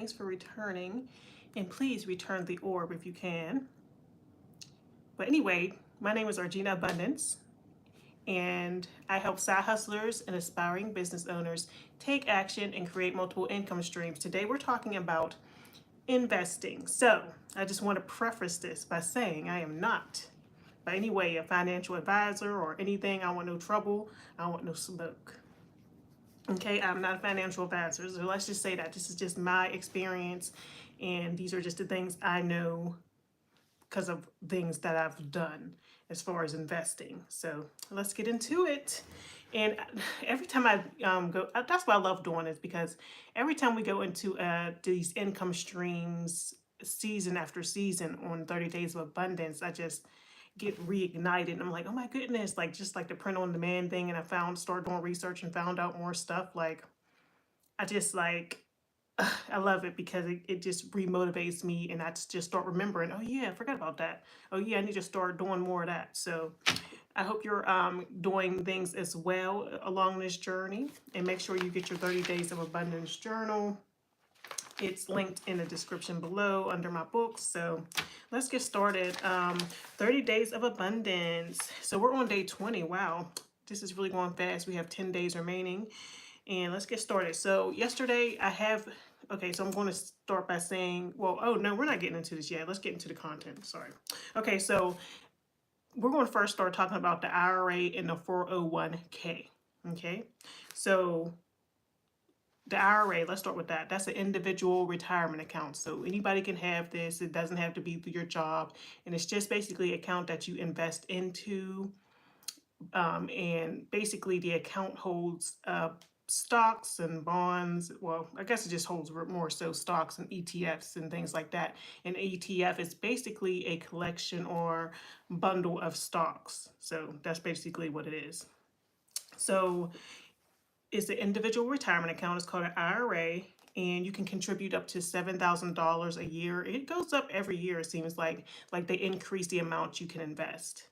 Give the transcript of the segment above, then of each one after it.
Thanks for returning, and please return the orb if you can. But anyway, my name is Argina Abundance, and I help side hustlers and aspiring business owners take action and create multiple income streams. Today, we're talking about investing. So, I just want to preface this by saying I am not, by any way, a financial advisor or anything. I want no trouble, I want no smoke. Okay, I'm not a financial advisor, so let's just say that this is just my experience, and these are just the things I know because of things that I've done as far as investing. So let's get into it. And every time I go, that's what I love doing, is because every time we go into these income streams season after season on 30 Days of Abundance, I just get reignited. And I'm like, oh my goodness, like just like the print on demand thing. And started doing research and found out more stuff. Like, I just like, I love it because it just remotivates me, and I just start remembering, oh yeah, I forgot about that. Oh yeah, I need to start doing more of that. So I hope you're doing things as well along this journey, and make sure you get your 30 Days of Abundance journal. It's linked in the description below under my books. So let's get started. 30 Days of Abundance. So we're on day 20. Wow, this is really going fast. We have 10 days remaining. And let's get started. So yesterday okay, so I'm going to start by saying, well, oh no, we're not getting into this yet. Let's get into the content. Sorry. Okay, so we're going to first start talking about the IRA and the 401k. Okay, so the IRA, let's start with that. That's an individual retirement account. So anybody can have this. It doesn't have to be through your job. And it's just basically an account that you invest into. And basically the account holds stocks and bonds. Well, I guess it just holds more so stocks and ETFs and things like that. An ETF is basically a collection or bundle of stocks. So that's basically what it is. So it's an individual retirement account. It's called an IRA, and you can contribute up to $7,000 a year. It goes up every year, it seems like they increase the amount you can invest.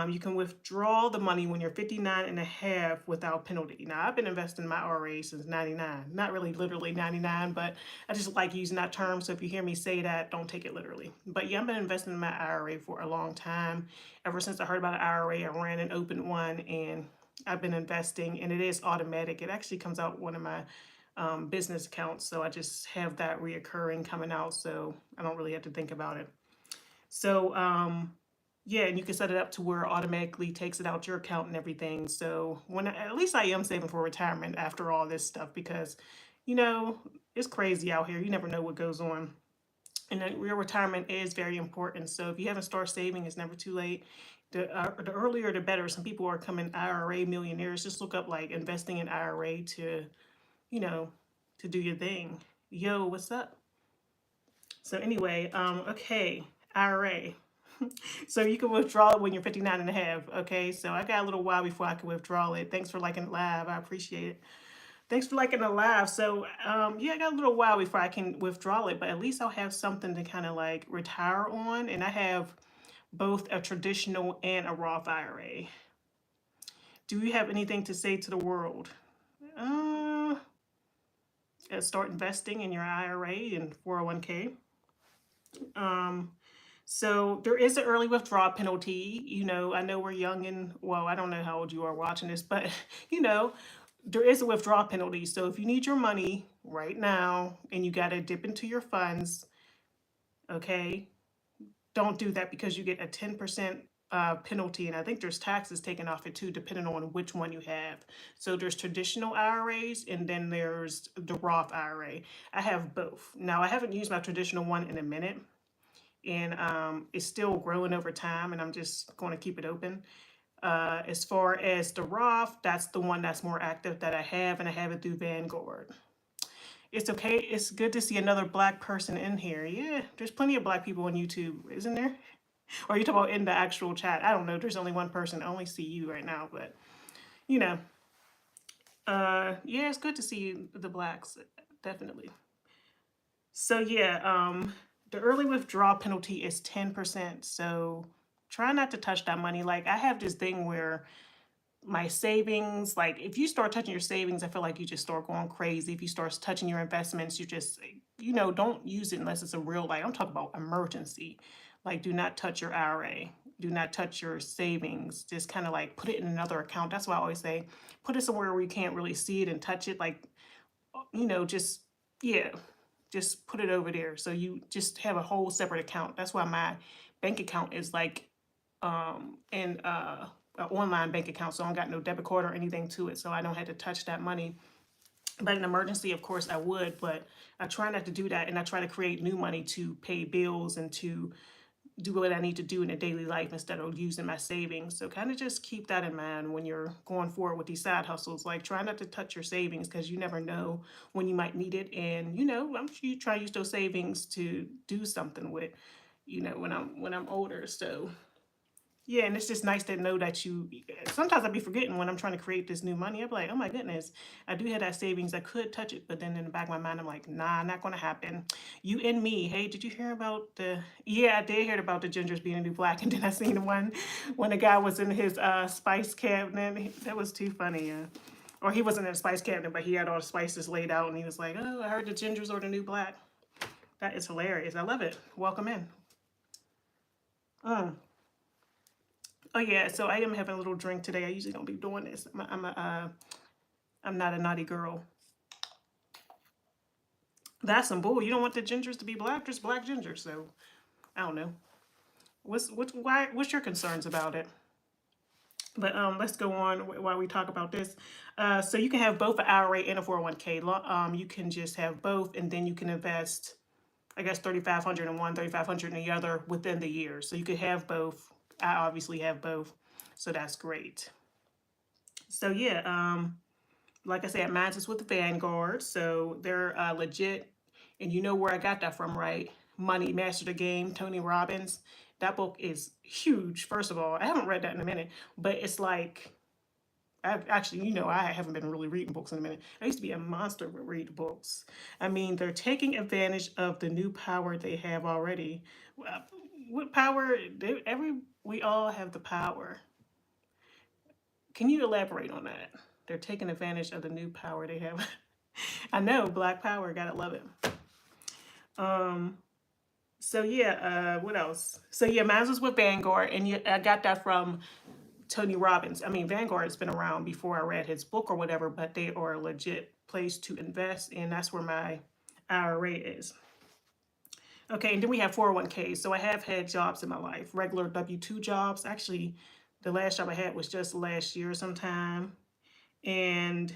You can withdraw the money when you're 59 and a half without penalty. Now, I've been investing in my IRA since 99. Not really literally 99, but I just like using that term. So if you hear me say that, don't take it literally. But yeah, I've been investing in my IRA for a long time. Ever since I heard about an IRA, I ran and opened one, and I've been investing, and it is automatic. It actually comes out one of my business accounts. So I just have that reoccurring coming out. So I don't really have to think about it. So, yeah, and you can set it up to where it automatically takes it out your account and everything. So at least I am saving for retirement after all this stuff, because, you know, it's crazy out here. You never know what goes on. And then real retirement is very important. So if you haven't started saving, it's never too late. The earlier the better. Some people are coming IRA millionaires. Just look up like investing in IRA to, you know, to do your thing. Yo, what's up? So anyway, okay, IRA. So you can withdraw it when you're 59 and a half. Okay, so I got a little while before I can withdraw it. Thanks for liking the live. I appreciate it. Thanks for liking the live. So yeah, I got a little while before I can withdraw it, but at least I'll have something to kind of like retire on. And I have both a traditional and a Roth IRA. Do you have anything to say to the world? Uh, Start investing in your IRA and 401k. Um, So there is an early withdrawal penalty. I know we're young, and well, I don't know how old you are watching this, but you know, there is a withdrawal penalty. So if you need your money right now and you got to dip into your funds, okay, don't do that, because you get a 10% penalty. And I think there's taxes taken off it too, depending on which one you have. So there's traditional IRAs, and then there's the Roth IRA. I have both. Now, I haven't used my traditional one in a minute, and it's still growing over time, and I'm just going to keep it open. As far as the Roth, that's the one that's more active that I have, and I have it through Vanguard. It's okay. It's good to see another black person in here. Yeah, there's plenty of black people on YouTube, isn't there? Or you talk about in the actual chat. I don't know. There's only one person. I only see you right now, but you know, yeah, it's good to see you, the blacks, definitely. So yeah, the early withdrawal penalty is 10%. So try not to touch that money. Like, I have this thing where my savings, like if you start touching your savings, I feel like you just start going crazy. If you start touching your investments, you just, don't use it unless it's a real, like I'm talking about emergency. Like do not touch your IRA. Do not touch your savings. Just kind of like put it in another account. That's why I always say put it somewhere where you can't really see it and touch it. Like, just, yeah, just put it over there. So you just have a whole separate account. That's why my bank account is like in an online bank account. So I don't got no debit card or anything to it. So I don't have to touch that money. But in emergency, of course, I would. But I try not to do that. And I try to create new money to pay bills and to do what I need to do in a daily life instead of using my savings. So kind of just keep that in mind when you're going forward with these side hustles. Like try not to touch your savings because you never know when you might need it. And I'm sure you try to use those savings to do something with, when I'm older. So yeah, and it's just nice to know that you. Sometimes I'd be forgetting when I'm trying to create this new money. I'd be like, oh my goodness, I do have that savings. I could touch it, but then in the back of my mind, I'm like, nah, not gonna happen. You and me. Hey, did you hear about the? Yeah, I did hear about the gingers being a new black, and then I seen the one when the guy was in his spice cabinet. That was too funny. Or he wasn't in a spice cabinet, but he had all the spices laid out, and he was like, oh, I heard the gingers are the new black. That is hilarious. I love it. Welcome in. Mm. Oh yeah, so I am having a little drink today. I usually don't be doing this. I'm not a naughty girl. That's some bull. You don't want the gingers to be black, just black ginger. So I don't know. What's your concerns about it? But let's go on while we talk about this. So you can have both an IRA and a 401k. You can just have both, and then you can invest, I guess, 3,500 in one, 3,500 in the other within the year. So you could have both. I obviously have both, so that's great. So yeah, like I said, mine is with the Vanguard, so they're legit. And you know where I got that from, right? Money Master the Game, Tony Robbins. That book is huge. First of all, I haven't read that in a minute, but it's like I haven't been really reading books in a minute. I used to be a monster with read books. I mean, they're taking advantage of the new power they have already. What power? We all have the power. Can you elaborate on that? They're taking advantage of the new power they have. I know, Black Power, gotta love it. Um, so yeah, what else? So yeah, mine was with Vanguard, and I got that from Tony Robbins. I mean, Vanguard has been around before I read his book or whatever, but they are a legit place to invest, and that's where my IRA is. Okay, and then we have 401ks. So I have had jobs in my life, regular W-2 jobs. Actually, the last job I had was just last year sometime. And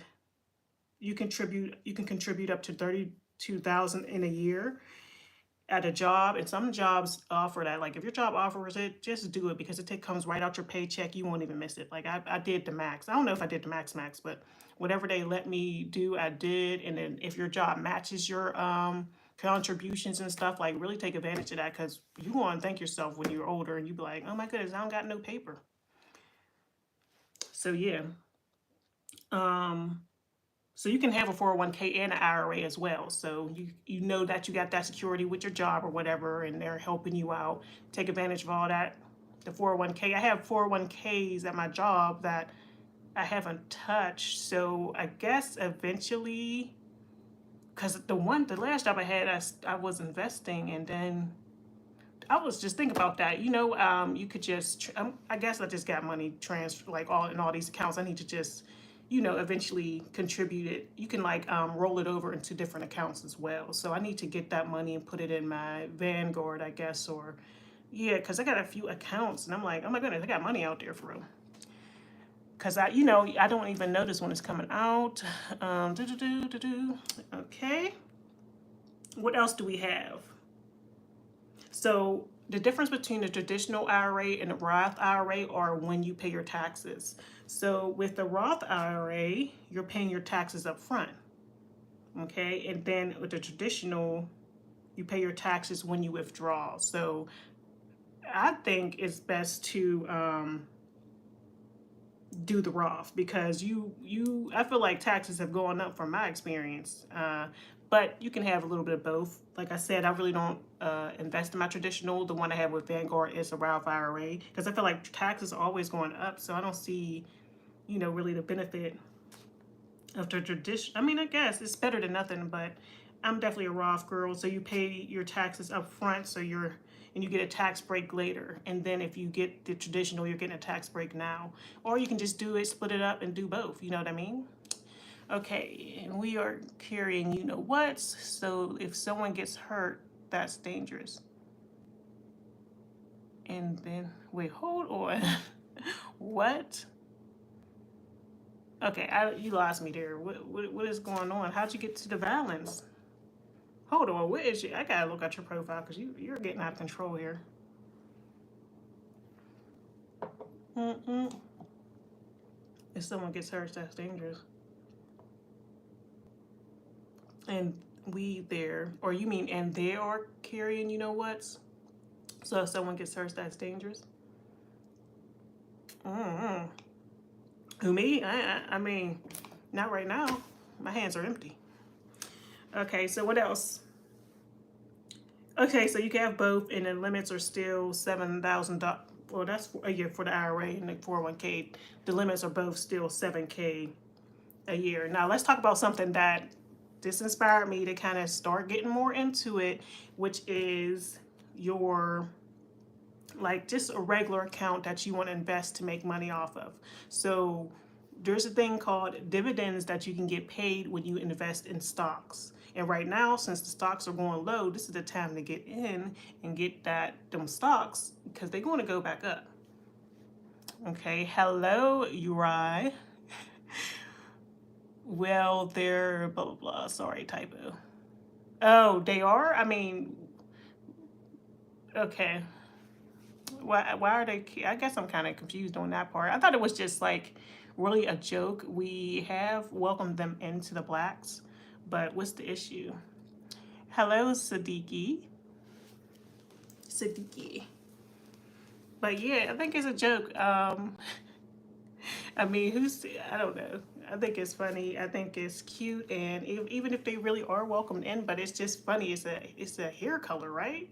you can contribute up to 32,000 in a year at a job, and some jobs offer that. Like if your job offers it, just do it because comes right out your paycheck. You won't even miss it. Like I did the max. I don't know if I did the max, but whatever they let me do, I did. And then if your job matches your contributions and stuff, like really take advantage of that because you want to thank yourself when you're older and you be like, oh my goodness, I don't got no paper. So yeah. Um, So you can have a 401k and an IRA as well. So you know that you got that security with your job or whatever, and they're helping you out. Take advantage of all that. The 401k. I have 401ks at my job that I haven't touched. So I guess eventually, because the last job I had, I was investing, and then I was just thinking about that. You could just. I guess I just got money transfer like all in all these accounts. I need to just, eventually contribute it. You can like roll it over into different accounts as well. So I need to get that money and put it in my Vanguard, I guess, or yeah, because I got a few accounts, and I'm like, oh my goodness, I got money out there for real. Because I don't even notice when it's coming out. Okay, what else do we have? So the difference between the traditional IRA and the Roth IRA are when you pay your taxes. So with the Roth IRA, you're paying your taxes up front. Okay, and then with the traditional, you pay your taxes when you withdraw. So I think it's best to do the Roth because I feel like taxes have gone up from my experience. But you can have a little bit of both. Like I said, I really don't invest in my traditional. The one I have with Vanguard is a Roth IRA because I feel like taxes are always going up. So I don't see you know, really the benefit of the tradition. I mean, I guess it's better than nothing, but I'm definitely a Roth girl. So you pay your taxes up front, so and you get a tax break later. And then if you get the traditional, you're getting a tax break now. Or you can just do it, split it up, and do both. You know what I mean? Okay, and we are carrying you know what's. So if someone gets hurt, that's dangerous. And then, wait, hold on. What? Okay, you lost me there. What is going on? How'd you get to the balance? Hold on, what is you? I gotta look at your profile because you're getting out of control here. Mm-mm. If someone gets hurt, that's dangerous. And we there, or you mean and they are carrying you know what's? So if someone gets hurt, that's dangerous. Mm-hmm. Who me? I mean, not right now. My hands are empty. Okay, so what else? Okay, so you can have both, and the limits are still $7,000. Well, that's a year for the IRA and the 401k. The limits are both still $7K a year. Now, let's talk about something that this inspired me to kind of start getting more into it, which is your like just a regular account that you want to invest to make money off of. So there's a thing called dividends that you can get paid when you invest in stocks. And right now, since the stocks are going low, this is the time to get in and get them stocks because they're going to go back up. Okay, hello, Uri. Well, they're blah blah blah. Sorry, typo. Oh, they are? I mean, okay. Why are they? I guess I'm kind of confused on that part. I thought it was just like really a joke. We have welcomed them into the blacks, but what's the issue? Hello, Siddiqui. Siddiqui. But yeah, I think it's a joke. I mean, I don't know. I think it's funny. I think it's cute, and even if they really are welcomed in, but it's just funny. It's a hair color, right?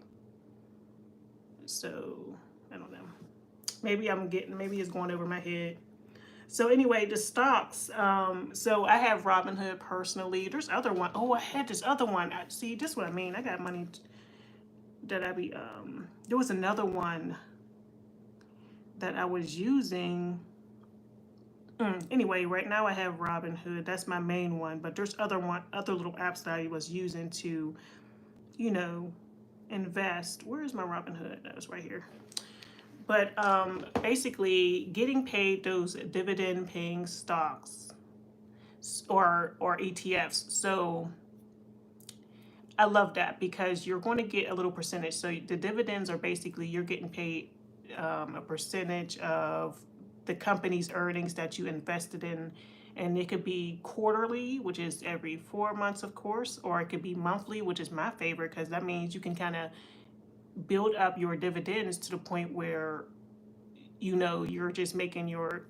So I don't know. Maybe it's going over my head. So anyway, the stocks. So I have Robinhood personally. There's other one. Oh, I had this other one. See, this is what I mean. I got money that I be. There was another one that I was using. Anyway, right now I have Robinhood. That's my main one. But there's other little apps that I was using to, you know, invest. Where's my Robinhood? That was right here. But basically, getting paid those dividend-paying stocks or ETFs. So I love that because you're going to get a little percentage. So the dividends are basically you're getting paid a percentage of the company's earnings that you invested in. And it could be quarterly, which is every 4 months, of course, or it could be monthly, which is my favorite because that means you can kind of build up your dividends to the point where you know you're just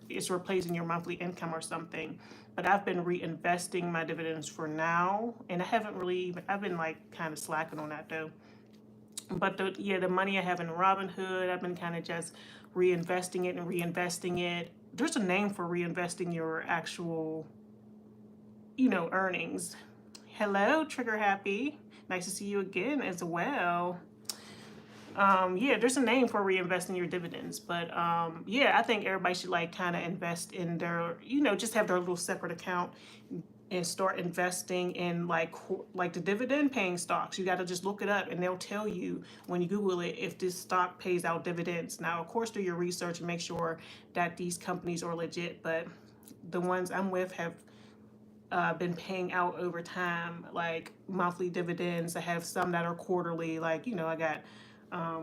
it's replacing your monthly income or something. But I've been reinvesting my dividends for now, and I've been like kind of slacking on that though. But the money I have in Robinhood, I've been kind of just reinvesting it. There's a name for reinvesting your actual, earnings. Hello, Trigger Happy. Nice to see you again as well. Yeah, there's a name for reinvesting your dividends, but yeah, I think everybody should like kind of invest in their, just have their little separate account and start investing in like the dividend paying stocks. You got to just look it up and they'll tell you when you Google it if this stock pays out dividends. Now, of course, do your research and make sure that these companies are legit, but the ones I'm with have been paying out over time, like monthly dividends. I have some that are quarterly, like, I got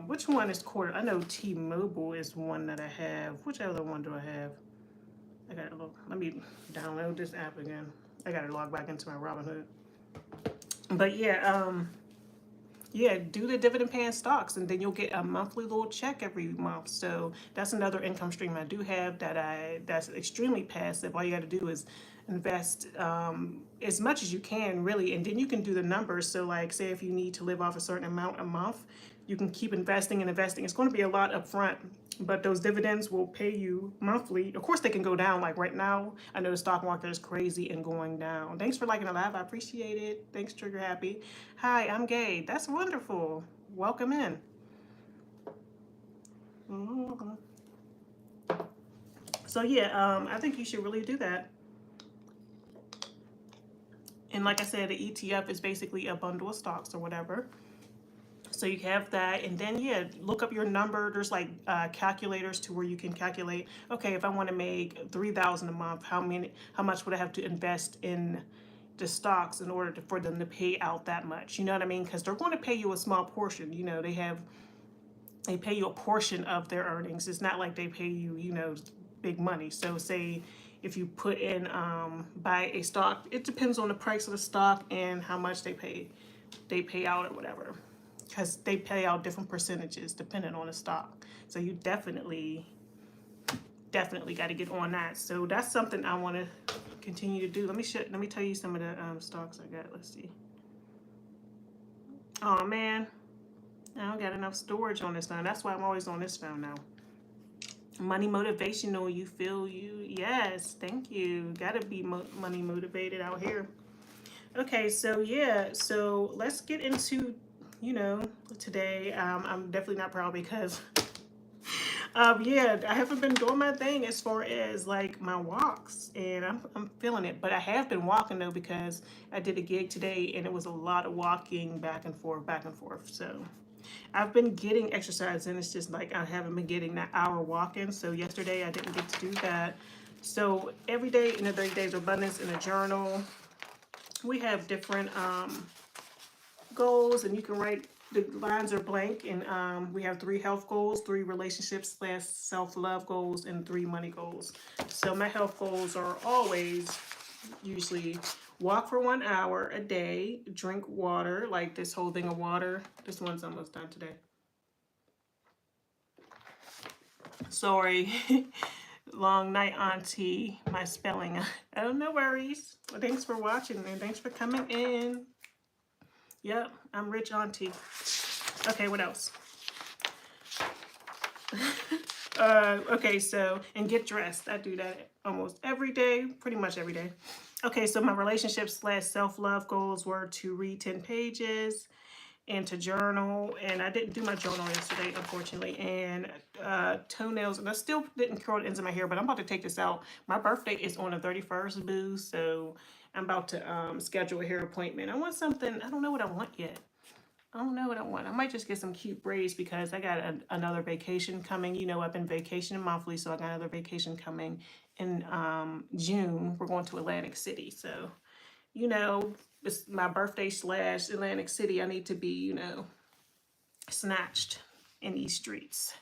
which one is quarter? I know T-Mobile is one that I have. Which other one do I have? I gotta look. Let me download this app again. I gotta log back into my Robinhood. But yeah, do the dividend paying stocks, and then you'll get a monthly little check every month. So that's another income stream I do have that's extremely passive. All you got to do is invest as much as you can, really, and then you can do the numbers. So, like, say if you need to live off a certain amount a month, you can keep investing and investing. It's going to be a lot up front, but those dividends will pay you monthly. Of course, they can go down. Like right now, I know the stock market is crazy and going down. Thanks for liking the live. I appreciate it. Thanks, Trigger Happy. Hi, I'm gay. That's wonderful. Welcome in. Mhm. So yeah, I think you should really do that. And like I said, the ETF is basically a bundle of stocks or whatever. So you have that, and then yeah, look up your number. There's like calculators to where you can calculate. Okay, if I want to make 3,000 a month, how much would I have to invest in the stocks in order for them to pay out that much? You know what I mean? Because they're going to pay you a small portion. You know, they pay you a portion of their earnings. It's not like they pay you, big money. So say if you put in buy a stock, it depends on the price of the stock and how much they pay out or whatever, because they pay out different percentages depending on the stock. So you definitely got to get on that. So that's something I want to continue to do. Let me tell you some of the stocks I got. Let's see. Oh man, I don't got enough storage on this phone. That's why I'm always on this phone now. Money motivational, you feel you. Yes, thank you. Gotta be money motivated out here. Okay, so yeah, so let's get into, you know, today. I'm definitely not proud because, yeah, I haven't been doing my thing as far as like my walks, and I'm feeling it. But I have been walking though because I did a gig today, and it was a lot of walking back and forth, back and forth. So I've been getting exercise, and it's just like I haven't been getting that hour walking. So yesterday I didn't get to do that. So every day in the 30 Days of Abundance in a journal, we have different goals, and you can write. The lines are blank, and we have 3 health goals, 3 relationships / self-love goals, and 3 money goals. So my health goals are always usually walk for 1 hour a day, drink water, like this whole thing of water. This one's almost done today. Sorry. Long night, auntie. My spelling. Oh, no worries. Well, thanks for watching, and thanks for coming in. Yep, I'm rich auntie. Okay, what else? Okay, so, and get dressed. I do that almost every day, pretty much every day. Okay, so my relationships / self-love goals were to read 10 pages and to journal. And I didn't do my journal yesterday, unfortunately. And toenails, and I still didn't curl the ends of my hair, but I'm about to take this out. My birthday is on the 31st, boo, so I'm about to schedule a hair appointment. I want something, I don't know what I want yet. I don't know what I want. I might just get some cute braids because I got another vacation coming. You know, I've been vacationing monthly, so I got another vacation coming in June. We're going to Atlantic City. So, you know, it's my birthday / Atlantic City. I need to be, snatched in these streets.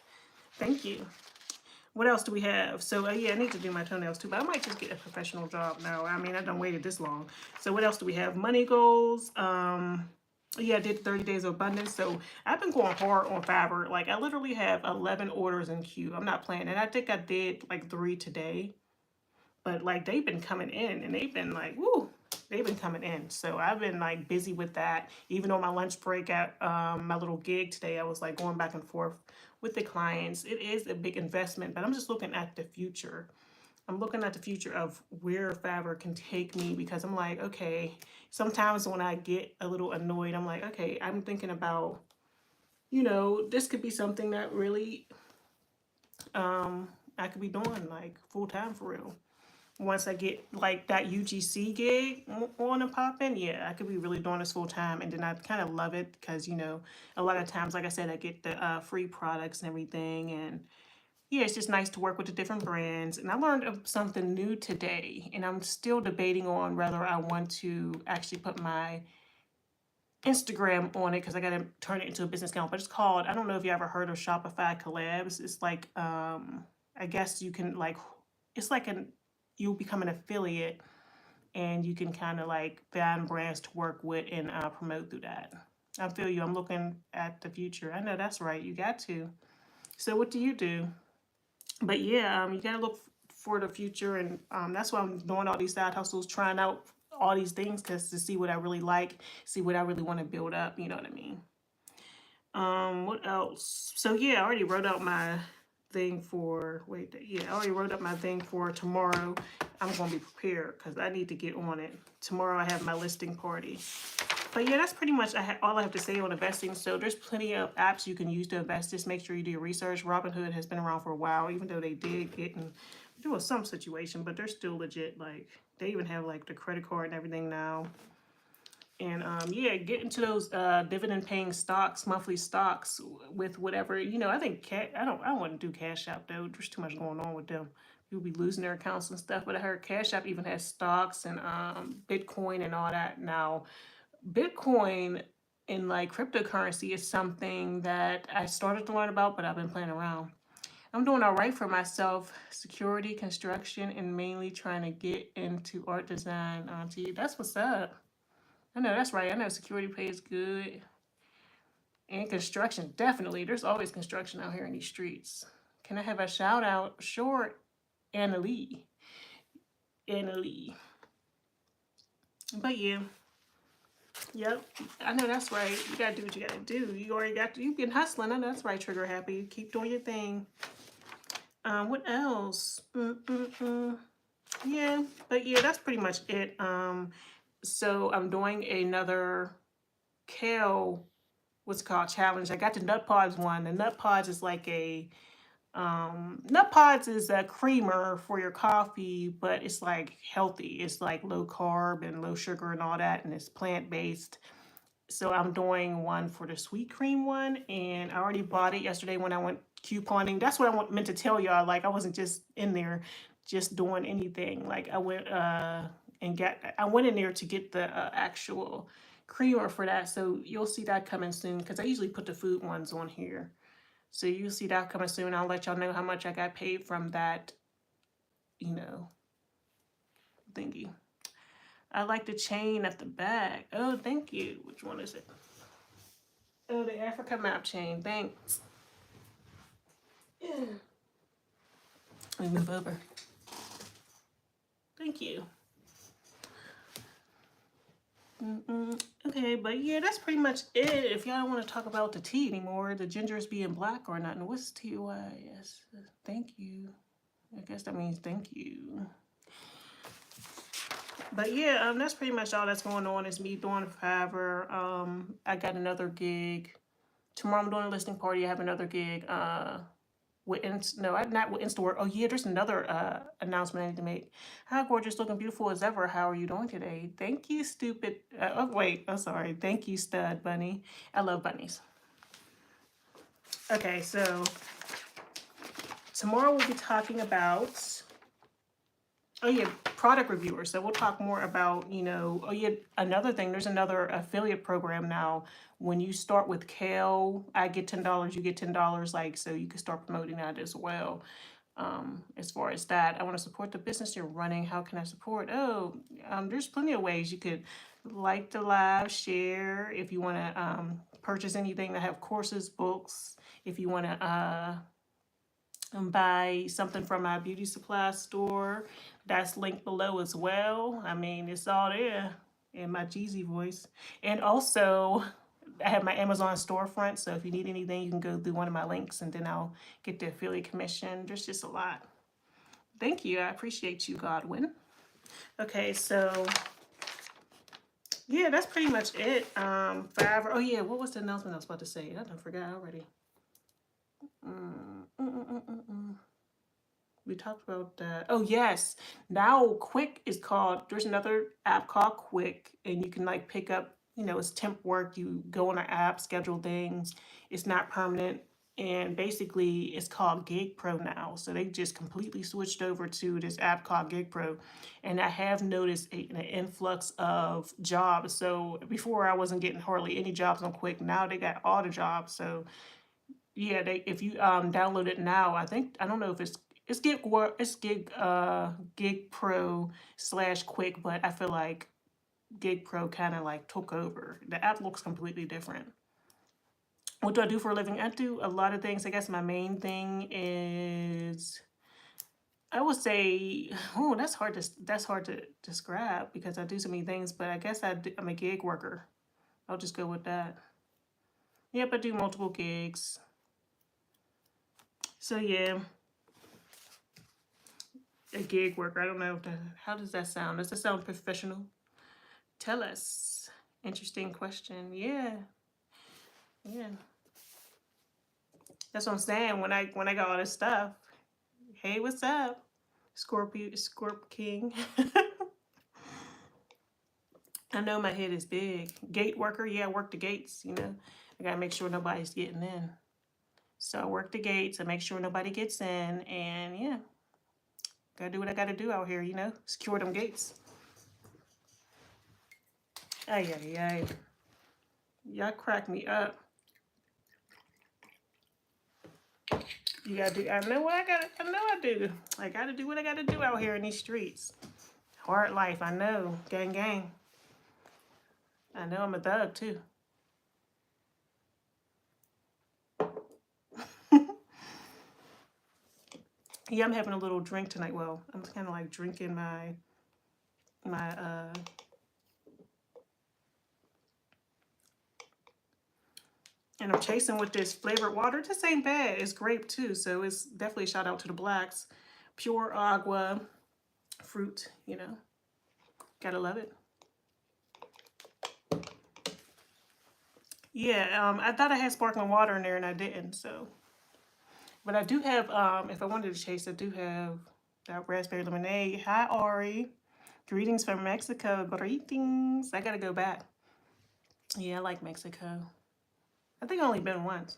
Thank you. What else do we have? So, yeah, I need to do my toenails too, but I might just get a professional job now. I mean, I done waited this long. So what else do we have? Money goals. Yeah, I did 30 Days of Abundance. So I've been going hard on Fiverr. Like I literally have 11 orders in queue. I'm not playing. And I think I did like 3 today. But like they've been coming in, and they've been like, woo, they've been coming in. So I've been like busy with that. Even on my lunch break at my little gig today, I was like going back and forth with the clients. It is a big investment, but I'm just looking at the future. I'm looking at the future of where Fiverr can take me, because I'm like, okay, sometimes when I get a little annoyed, I'm like, okay, I'm thinking about, this could be something that really I could be doing like full time for real. Once I get like that UGC gig on and popping, yeah, I could be really doing this full time. And then I kind of love it because, a lot of times, like I said, I get the free products and everything. And yeah, it's just nice to work with the different brands. And I learned something new today, and I'm still debating on whether I want to actually put my Instagram on it because I got to turn it into a business account. But it's called, I don't know if you ever heard of Shopify Collabs. It's like, I guess you can like, it's like you'll become an affiliate, and you can kind of like find brands to work with and promote through that. I feel you. I'm looking at the future. I know that's right. You got to. So what do you do? But yeah, you gotta look for the future, and that's why I'm doing all these side hustles, trying out all these things, because to see what I really like, see what I really want to build up. You know what I mean? What else? So yeah, I already wrote out thing for, wait, yeah, I already wrote up my thing for tomorrow. I'm going to be prepared because I need to get on it. Tomorrow I have my listing party. But yeah, that's pretty much all I have to say on investing. So there's plenty of apps you can use to invest. Just make sure you do your research. Robinhood has been around for a while, even though they did get into some situation, but they're still legit. Like, they even have like the credit card and everything now. And yeah, get into those dividend paying stocks, monthly stocks with whatever, I think I don't want to do Cash App though. There's too much going on with them. You'll be losing their accounts and stuff. But I heard Cash App even has stocks and Bitcoin and all that. Now, Bitcoin and like cryptocurrency is something that I started to learn about, but I've been playing around. I'm doing all right for myself. Security, construction, and mainly trying to get into art design. Auntie, that's what's up. I know that's right. I know security pays good. And construction, definitely. There's always construction out here in these streets. Can I have a shout out? Short Anna Lee. Anna Lee. But yeah. Yep. I know that's right. You gotta do what you gotta do. You've been hustling. I know that's right, Trigger Happy. Keep doing your thing. What else? Yeah, but yeah, that's pretty much it. So I'm doing another kale, what's it called, challenge. I got the Nut Pods one. The Nut Pods is like a Nut Pods is a creamer for your coffee, but it's like healthy. It's like low carb and low sugar and all that, and it's plant based. So I'm doing one for the sweet cream one, and I already bought it yesterday when I went couponing. That's what meant to tell y'all. Like, I wasn't just in there just doing anything. Like, I went in there to get the actual creamer for that. So you'll see that coming soon because I usually put the food ones on here. So you'll see that coming soon. I'll let y'all know how much I got paid from that, thingy. I like the chain at the back. Oh, thank you. Which one is it? Oh, the Africa map chain. Thanks. Yeah. Let me move over. Thank you. Okay, but yeah, that's pretty much it. If y'all don't want to talk about the tea anymore, the gingers being black or nothing. What's TYS? Thank you. I guess that means thank you. But yeah, that's pretty much all that's going on. Is me doing Fiverr. I got another gig tomorrow. I'm doing a listening party. I have another gig. Not with Instawork. Oh yeah, there's another announcement I need to make. Hi, gorgeous, looking beautiful as ever. How are you doing today? Thank you, stupid. Sorry. Thank you, stud bunny. I love bunnies. Okay, so tomorrow we'll be talking about. Oh yeah, product reviewers. So we'll talk more about, another thing. There's another affiliate program now. When you start with kale, I get $10, you get $10. Like, so you can start promoting that as well. As far as that, I want to support the business you're running. How can I support? There's plenty of ways. You could like the live, share. If you want to purchase anything that have courses, books. If you want to buy something from my beauty supply store, that's linked below as well. I mean, it's all there in my Jeezy voice. And also, I have my Amazon storefront, so if you need anything, you can go through one of my links and then I'll get the affiliate commission. There's just a lot. Thank you. I appreciate you, Godwin. Okay, so yeah, that's pretty much it. Fiverr. Oh yeah, what was the announcement I was about to say? I done forgot already. We talked about that. Oh yes, now Quick is called. There's another app called Quick, and you can like pick up. It's temp work. You go on an app, schedule things. It's not permanent, and basically it's called Gig Pro now. So they just completely switched over to this app called Gig Pro, and I have noticed an influx of jobs. So before I wasn't getting hardly any jobs on Quick. Now they got all the jobs. So yeah, if you download it now, I don't know if it's Gig Pro / Quick, but I feel like Gig Pro kind of like took over. The app looks completely different. What do I do for a living? I do a lot of things. I guess my main thing is, I would say, that's hard to describe because I do so many things. But I guess I'm a gig worker. I'll just go with that. Yep, I do multiple gigs. So yeah, a gig worker. I don't know if that, how does that sound? Does that sound professional? Tell us. Interesting question. Yeah, yeah. That's what I'm saying. When I got all this stuff, hey, what's up, Scorpio, Scorp King? I know my head is big. Gate worker, yeah, I work the gates. I gotta make sure nobody's getting in. So I work the gates. I make sure nobody gets in, and yeah, gotta do what I gotta do out here. Secure them gates. Ay ay ay. Y'all crack me up. You gotta do. I know what I gotta. I know I do. I gotta do what I gotta do out here in these streets. Hard life. I know. Gang gang. I know I'm a thug too. Yeah, I'm having a little drink tonight. Well, I'm kind of like drinking my and I'm chasing with this flavored water. This ain't bad. It's grape too, so it's definitely a shout out to the blacks. Pure agua fruit. Gotta love it. Yeah, I thought I had sparkling water in there and I didn't. So, but I do have. If I wanted to chase, I do have that raspberry lemonade. Hi Ari, greetings from Mexico. Greetings. I gotta go back. Yeah, I like Mexico. I think I only been once.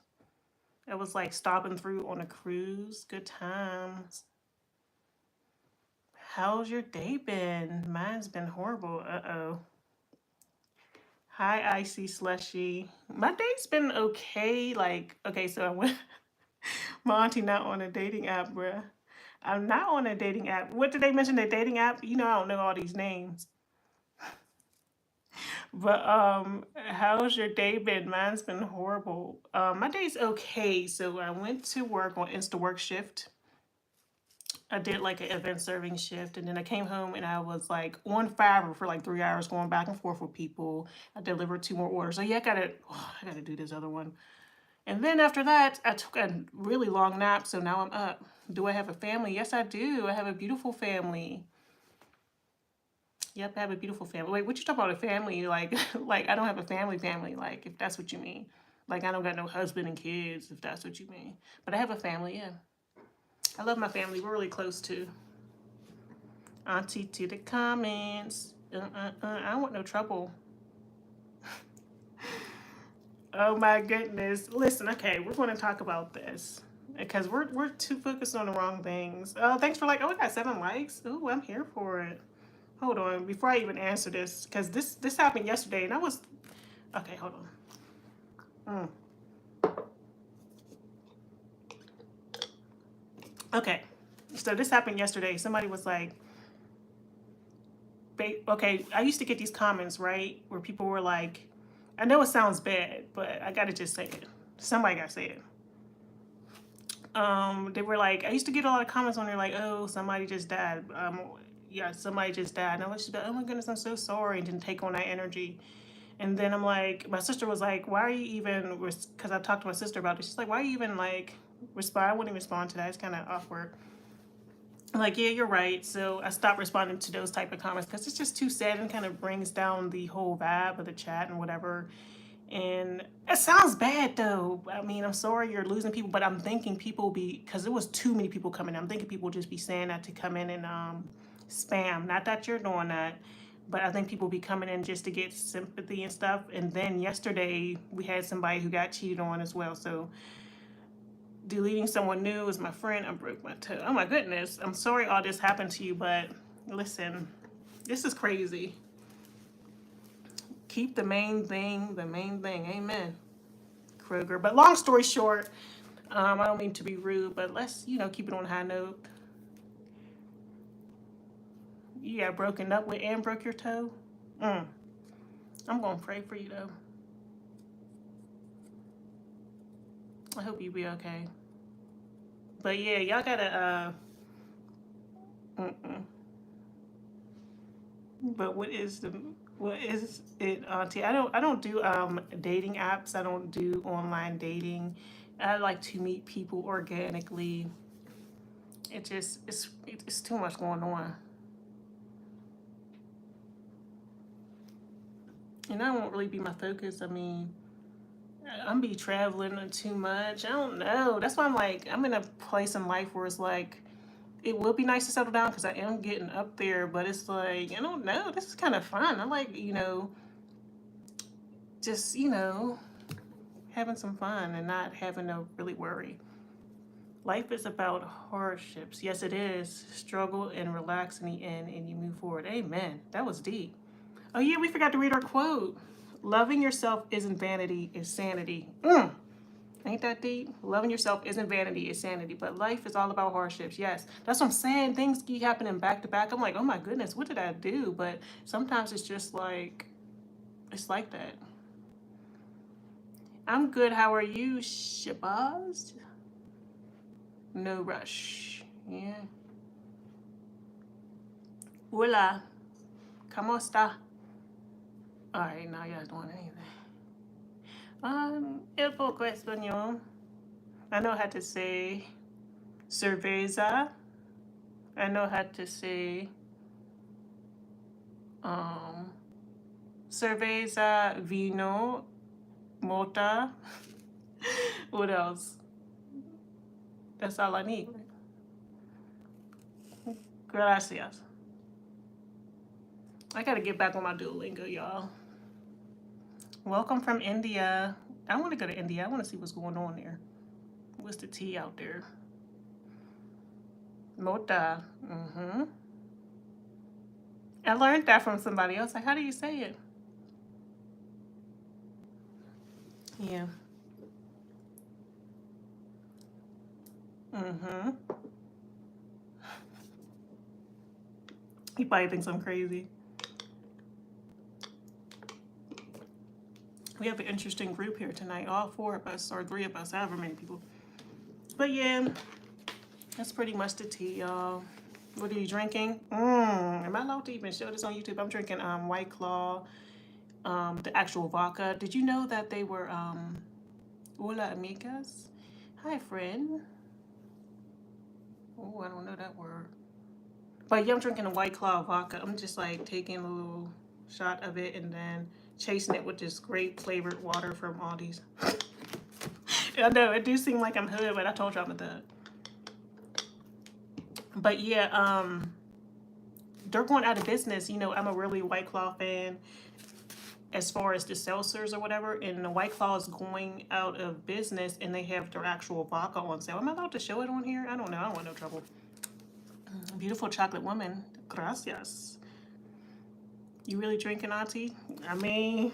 It was like stopping through on a cruise. Good times. How's your day been? Mine's been horrible. Uh-oh. Hi, Icy Slushy. My day's been okay. Like, okay, so I went, my auntie not on a dating app, bruh. I'm not on a dating app. What did they mention? The dating app? I don't know all these names. But how's your day been? Mine's been horrible. My day's okay. So I went to work on Instawork shift. I did like an event serving shift, and then I came home and I was like on Fiverr for like 3 hours, going back and forth with people. I delivered two more orders. So yeah, I gotta do this other one. And then after that, I took a really long nap. So now I'm up. Do I have a family? Yes, I do. I have a beautiful family. Yep, I have a beautiful family. Wait, what you talking about a family? Like, like I don't have a family. Like, if that's what you mean. Like, I don't got no husband and kids, if that's what you mean. But I have a family, yeah. I love my family. We're really close too. Auntie to the comments. I don't want no trouble. Oh my goodness. Listen, okay, we're going to talk about this because we're too focused on the wrong things. Thanks for like. Oh, we got 7 likes. Oh, I'm here for it. Hold on, before I even answer this, because this happened yesterday, and I was okay. Hold on. Okay, so this happened yesterday. Somebody was like, okay, I used to get these comments, right, where people were like, I know it sounds bad, but I gotta just say it. Somebody gotta say it. They were like, I used to get a lot of comments on there like, oh, somebody just died. Yeah, somebody just died. And I was just like, oh my goodness, I'm so sorry, and didn't take on that energy. And then I'm like, my sister was like, why are you even, because I talked to my sister about it. She's like, why are you even like, respond? I wouldn't respond to that. It's kind of awkward. I'm like, yeah, you're right. So I stopped responding to those type of comments because it's just too sad and kind of brings down the whole vibe of the chat and whatever. And it sounds bad though. I mean, I'm sorry you're losing people, but I'm thinking people be, because there was too many people coming in. I'm thinking people just be saying that to come in and spam. Not that you're doing that, but I think people be coming in just to get sympathy and stuff. And then yesterday we had somebody who got cheated on as well. So deleting someone new is my friend. I broke my toe. Oh my goodness. I'm sorry all this happened to you, but listen, this is crazy. Keep the main thing the main thing. Amen. Kroger. But long story short, I don't mean to be rude, but let's, keep it on a high note. You got broken up with and broke your toe? Mm. I'm going to pray for you, though. I hope you be okay. But yeah, y'all gotta, mm-mm. But what is it, Auntie? I don't do dating apps. I don't do online dating. I like to meet people organically. It's too much going on. And that won't really be my focus. I mean, I'm be traveling too much. I don't know. That's why I'm like, I'm in a place in life where it's like, it would be nice to settle down because I am getting up there, but it's like, I don't know. This is kind of fun. I like, just, having some fun and not having to really worry. Life is about hardships. Yes, it is. Struggle and relax in the end, and you move forward. Amen. That was deep. Oh, yeah, we forgot to read our quote. Loving yourself isn't vanity, it's sanity. Ain't that deep? Loving yourself isn't vanity, it's sanity. But life is all about hardships. Yes, that's what I'm saying. Things keep happening back to back. I'm like, oh my goodness, what did I do? But sometimes it's just like, it's like that. I'm good. How are you, Shabazz? No rush. Yeah. Hola. ¿Cómo está? All right, now y'all doing anything. El poco español. I know how to say cerveza. I know how to say cerveza, vino, mota. What else? That's all I need. Gracias. I gotta get back on my Duolingo, y'all. Welcome from India. I want to go to India. I want to see what's going on there. What's the tea out there? Mota. I learned that from somebody else. Like, how do you say it? Yeah. He probably thinks I'm crazy. We have an interesting group here tonight. All four of us, or three of us, however many people. But yeah, that's pretty much the tea, y'all. What are you drinking? Am I allowed to even show this on YouTube? I'm drinking White Claw, the actual vodka. Did you know that they were hola amigas? Hi friend. Oh, I don't know that word. But yeah, I'm drinking a White Claw vodka. I'm just like taking a little shot of it and then chasing it with this grape flavored water from Aldi's. I know it do seem like I'm hood, but I told you I'm a thug. But yeah, they're going out of business. I'm a really White Claw fan as far as the seltzers or whatever, and the White Claw is going out of business, and they have their actual vodka on sale. Am I allowed to show it on here? I don't know. I don't want no trouble. Beautiful chocolate woman. Gracias. You really drinking, Auntie? I mean,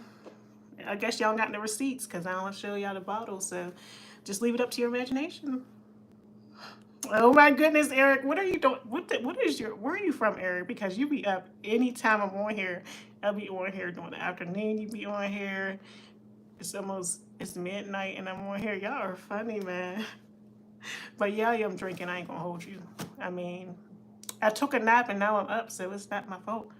I guess y'all got the receipts because I don't show y'all the bottle, so just leave it up to your imagination. Oh my goodness, Eric, what are you doing? Where are you from, Eric? Because you be up anytime I'm on here. I'll be on here during the afternoon. You be on here. It's midnight and I'm on here. Y'all are funny, man. But yeah, I am drinking. I ain't gonna hold you. I mean, I took a nap and now I'm up, so it's not my fault.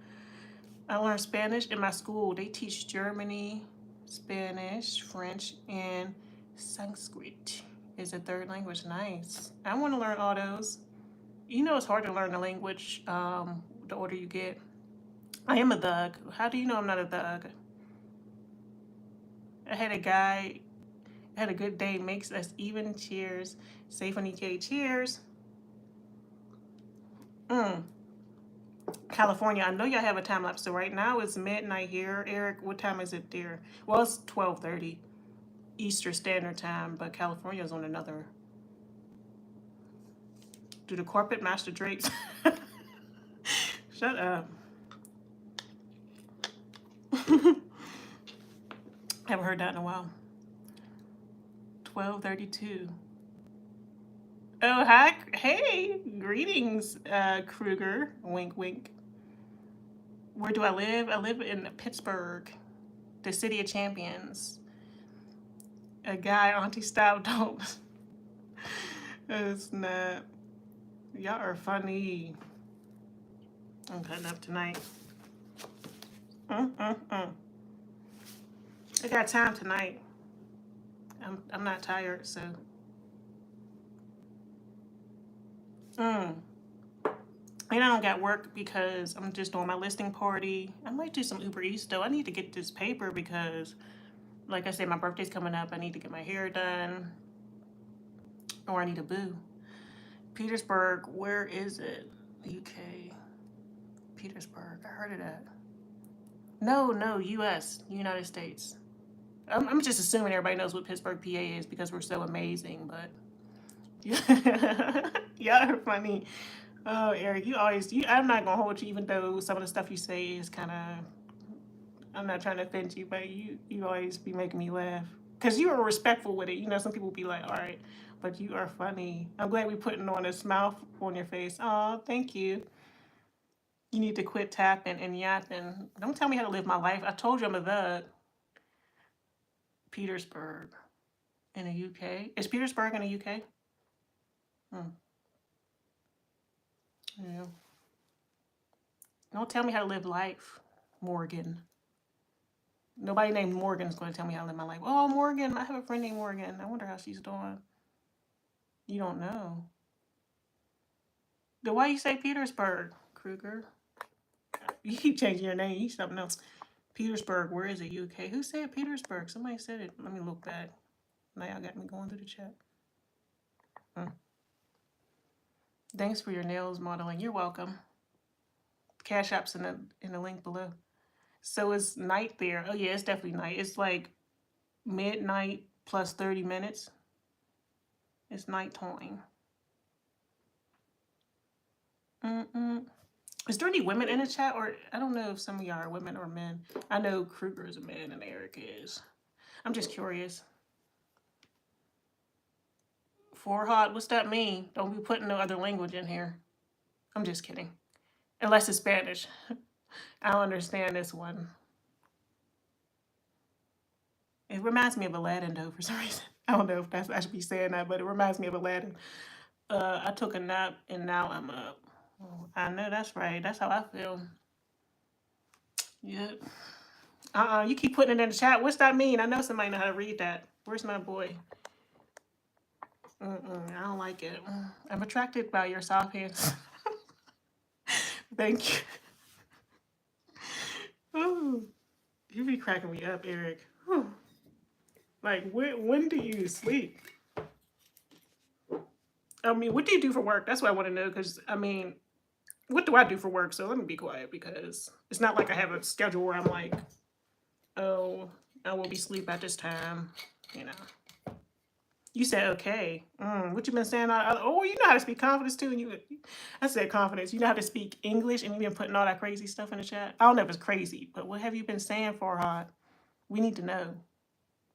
I learned Spanish in my school. They teach Germany, Spanish, French, and Sanskrit is a third language. Nice. I want to learn all those. It's hard to learn a language the older you get. I am a thug. How do you know I'm not a thug? I had a good day. Makes us even. Cheers. Safe on EK. Cheers. California, I know y'all have a time lapse. So right now it's midnight here. Eric, what time is it there? Well, it's 12:30 Eastern Standard Time, but California's on another. Do the corporate match the drapes? Shut up. Haven't heard that in a while. 12:32. Oh, hi. Hey, greetings, Kruger. Wink, wink. Where do I live? I live in Pittsburgh, the city of champions. A guy, Auntie, stop, don't. It's not. Y'all are funny. I'm cutting up tonight. I got time tonight. I'm not tired, so Mm. And I don't got work because I'm just doing my listing party. I might do some Uber Eats though. I need to get this paper because, like I said, my birthday's coming up. I need to get my hair done, or I need a boo. Petersburg, where is it? UK. Petersburg. I heard of that. No, no, US, United States. I'm just assuming everybody knows what Pittsburgh, PA is because we're so amazing, but yeah, y'all are funny. Oh, Eric, I'm not gonna hold you, even though some of the stuff you say is kind of, I'm not trying to offend you, but you always be making me laugh because you are respectful with it. Some people be like, all right, but you are funny. I'm glad we putting on a smile on your face. Oh, thank you. You need to quit tapping and yapping. Don't tell me how to live my life. I told you I'm a thug. Petersburg in the UK. Is Petersburg in the UK? Hmm. Yeah. Don't tell me how to live life, Morgan. Nobody named Morgan is going to tell me how to live my life. Oh, Morgan. I have a friend named Morgan. I wonder how she's doing. You don't know. Then why you say Petersburg, Kruger? You keep changing your name. You something else. Petersburg, where is it? UK? Who said Petersburg? Somebody said it. Let me look back. Now y'all got me going through the chat. Hmm. Thanks for your nails modeling. You're welcome. Cash apps in the link below. So it's night there. Oh yeah, it's definitely night. It's like midnight plus 30 minutes. It's nighttime. Mm-mm. Is there any women in the chat, or I don't know if some of y'all are women or men. I know Kruger is a man and Eric is. I'm just curious. Forhot, what's that mean? Don't be putting no other language in here. I'm just kidding. Unless it's Spanish. I don't understand this one. It reminds me of Aladdin though for some reason. I don't know if I should be saying that, but it reminds me of Aladdin. I took a nap and now I'm up. Oh, I know that's right. That's how I feel. Yep. You keep putting it in the chat. What's that mean? I know somebody know how to read that. Where's my boy? I don't like it. I'm attracted by your soft hands. Thank you. Ooh, you be cracking me up, Eric. Whew. Like, when do you sleep? I mean, what do you do for work? That's what I want to know. Because I mean, what do I do for work? So let me be quiet because it's not like I have a schedule where I'm like, oh, I will be asleep at this time. You know. You said okay. What you been saying? Oh, you know how to speak confidence too. And I said confidence. You know how to speak English, and you've been putting all that crazy stuff in the chat. I don't know if it's crazy, but what have you been saying, Farhad? We need to know.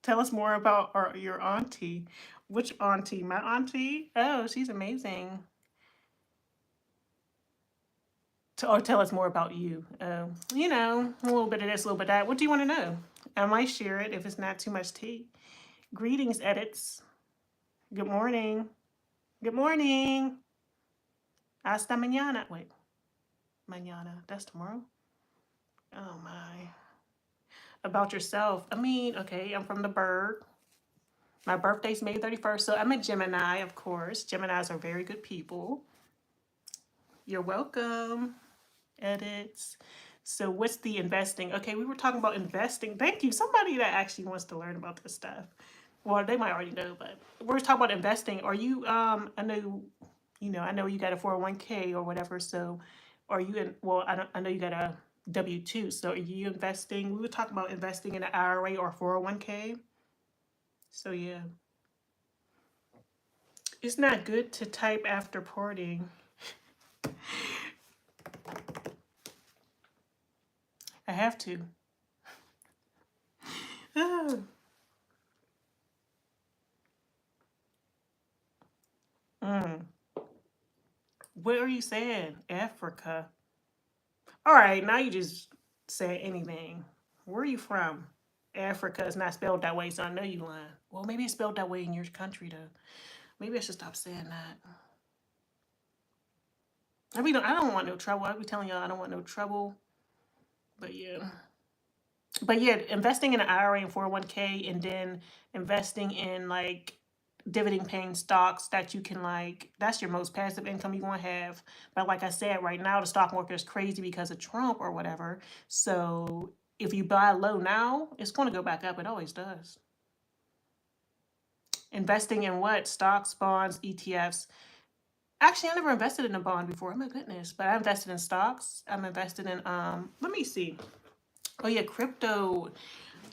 Tell us more about your auntie. Which auntie? My auntie? Oh, she's amazing. Or tell us more about you. A little bit of this, a little bit of that. What do you want to know? I might share it if it's not too much tea. Greetings, edits. Good morning. Good morning. Hasta mañana. Wait, mañana. That's tomorrow? Oh, my. About yourself. I mean, okay, I'm from the Berg. My birthday's May 31st, so I'm a Gemini, of course. Geminis are very good people. You're welcome. Edits. So what's the investing? Okay, we were talking about investing. Thank you. Somebody that actually wants to learn about this stuff. Well, they might already know, but we're talking about investing. Are you I know you got a 401k or whatever, so are you in well, I know you got a W2, so are you investing? We were talking about investing in an IRA or 401k. So yeah. It's not good to type after partying. I have to. Mm. What are you saying? Africa. All right, now you just say anything. Where are you from? Africa is not spelled that way, so I know you lying. Well, maybe it's spelled that way in your country, though. Maybe I should stop saying that. I don't want no trouble. I be telling y'all I don't want no trouble. But yeah. But yeah, investing in an IRA and 401k and then investing in like dividend paying stocks that you can like, that's your most passive income you're going to have. But like I said, right now the stock market is crazy because of Trump or whatever. So if you buy low now, it's going to go back up. It always does. Investing in what? Stocks, bonds, ETFs. Actually, I never invested in a bond before. Oh my goodness. But I invested in stocks. I'm invested in let me see. Oh yeah, crypto.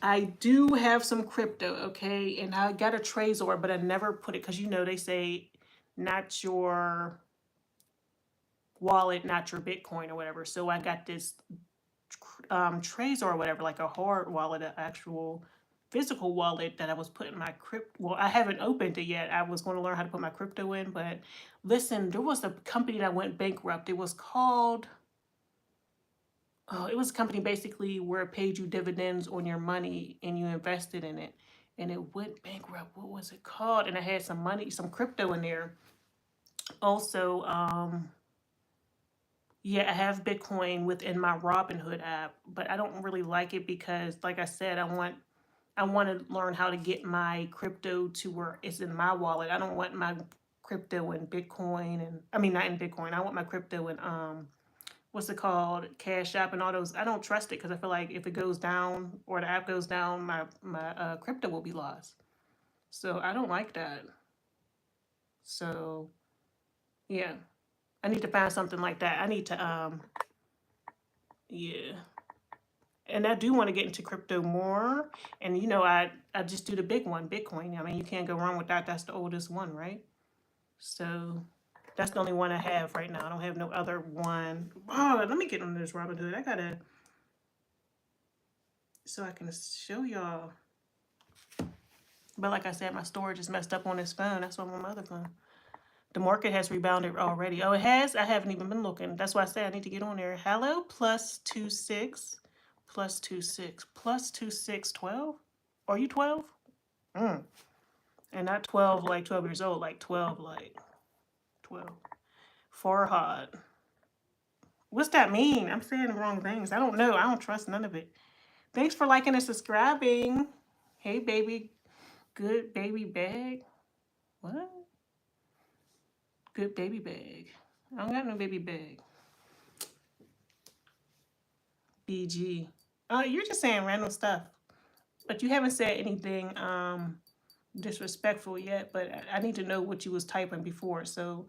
I do have some crypto, okay? And I got a Trezor, but I never put it because they say not your wallet, not your Bitcoin or whatever. So I got this Trezor or whatever, like a hard wallet, an actual physical wallet that I was putting my crypto. Well, I haven't opened it yet. I was going to learn how to put my crypto in, but listen, there was a company that went bankrupt. It was called. Oh, it was a company basically where it paid you dividends on your money and you invested in it, and it went bankrupt. What was it called? And I had some money, some crypto in there. Also, yeah, I have Bitcoin within my Robinhood app, but I don't really like it because, like I said, I want to learn how to get my crypto to where it's in my wallet. I don't want my crypto in Bitcoin, and I mean not in Bitcoin. I want my crypto in what's it called, Cash App and all those. I don't trust it because I feel like if it goes down or the app goes down, my crypto will be lost. So I don't like that. So yeah, I need to find something like that. I need to yeah. And I do want to get into crypto more. And I just do the big one, Bitcoin. I mean, you can't go wrong with that. That's the oldest one, right? So that's the only one I have right now. I don't have no other one. Oh, let me get on this Robinhood. I gotta, so I can show y'all. But like I said, my storage is messed up on this phone. That's why I'm on my other phone. The market has rebounded already. Oh, it has? I haven't even been looking. That's why I said I need to get on there. Hello, plus 26, plus 26, plus 26, 12? Are you 12? Mm. And not 12 like 12 years old, like 12 like 12. Farhad. What's that mean? I'm saying the wrong things. I don't know. I don't trust none of it. Thanks for liking and subscribing. Hey, baby. Good baby bag. What? Good baby bag. I don't got no baby bag. BG. You're just saying random stuff. But you haven't said anything disrespectful yet, but I need to know what you was typing before. So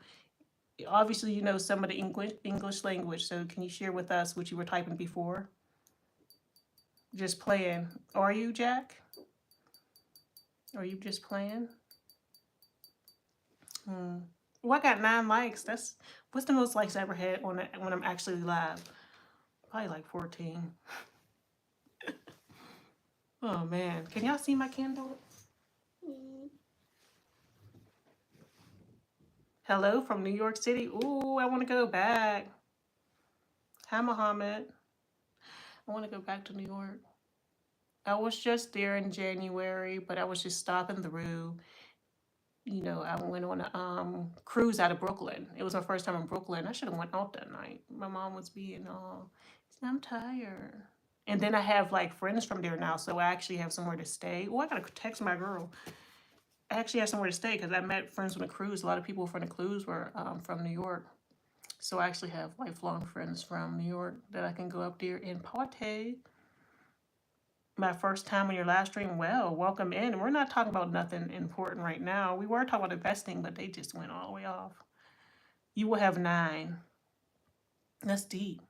obviously you know some of the English language. So can you share with us what you were typing before? Just playing. Are you, Jack? Are you just playing? Well, I got 9 likes. What's the most likes I ever had on it when I'm actually live? Probably like 14. Oh man, can y'all see my candle? Hello from New York City. Ooh, I want to go back. Hi, Muhammad. I want to go back to New York. I was just there in January, but I was just stopping through. I went on a cruise out of Brooklyn. It was my first time in Brooklyn. I should have went out that night. My mom was being all, I'm tired. And then I have like friends from there now, so I actually have somewhere to stay. Oh, I gotta text my girl. I actually have somewhere to stay because I met friends on the cruise. A lot of people from the cruise were from New York. So I actually have lifelong friends from New York that I can go up there and party. My first time on your live stream. Well, welcome in. We're not talking about nothing important right now. We were talking about investing, but they just went all the way off. You will have 9. That's deep.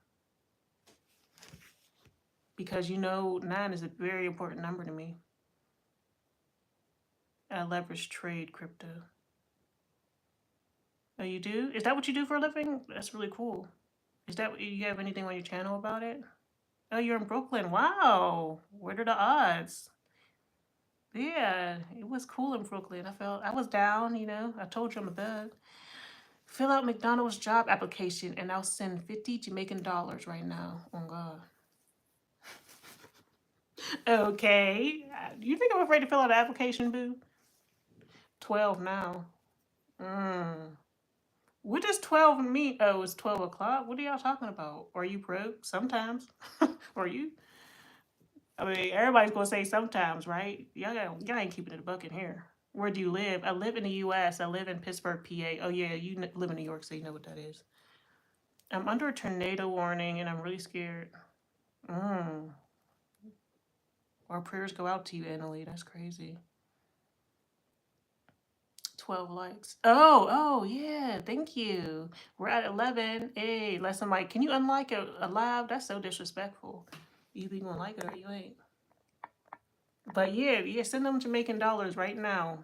Because 9 is a very important number to me. I leverage trade crypto. Oh, you do? Is that what you do for a living? That's really cool. Is that, you have anything on your channel about it? Oh, you're in Brooklyn. Wow. What are the odds? Yeah, it was cool in Brooklyn. I was down, I told you I'm a thug. Fill out McDonald's job application and I'll send 50 Jamaican dollars right now. Oh God. Okay. You think I'm afraid to fill out an application, boo? 12 now. What does 12 mean? Oh, it's 12 o'clock? What are y'all talking about? Are you broke? Sometimes. Are you? I mean, everybody's gonna say sometimes, right? Y'all ain't keeping it a buck in here. Where do you live? I live in the U.S. I live in Pittsburgh, PA. Oh, yeah, you live in New York, so you know what that is. I'm under a tornado warning, and I'm really scared. Mm. Our prayers go out to you, Annalie. That's crazy. 12 likes. Oh, yeah. Thank you. We're at 11. Hey, let somebody, can you unlike a live? That's so disrespectful. You either gonna like it or you ain't. But yeah, send them Jamaican dollars right now.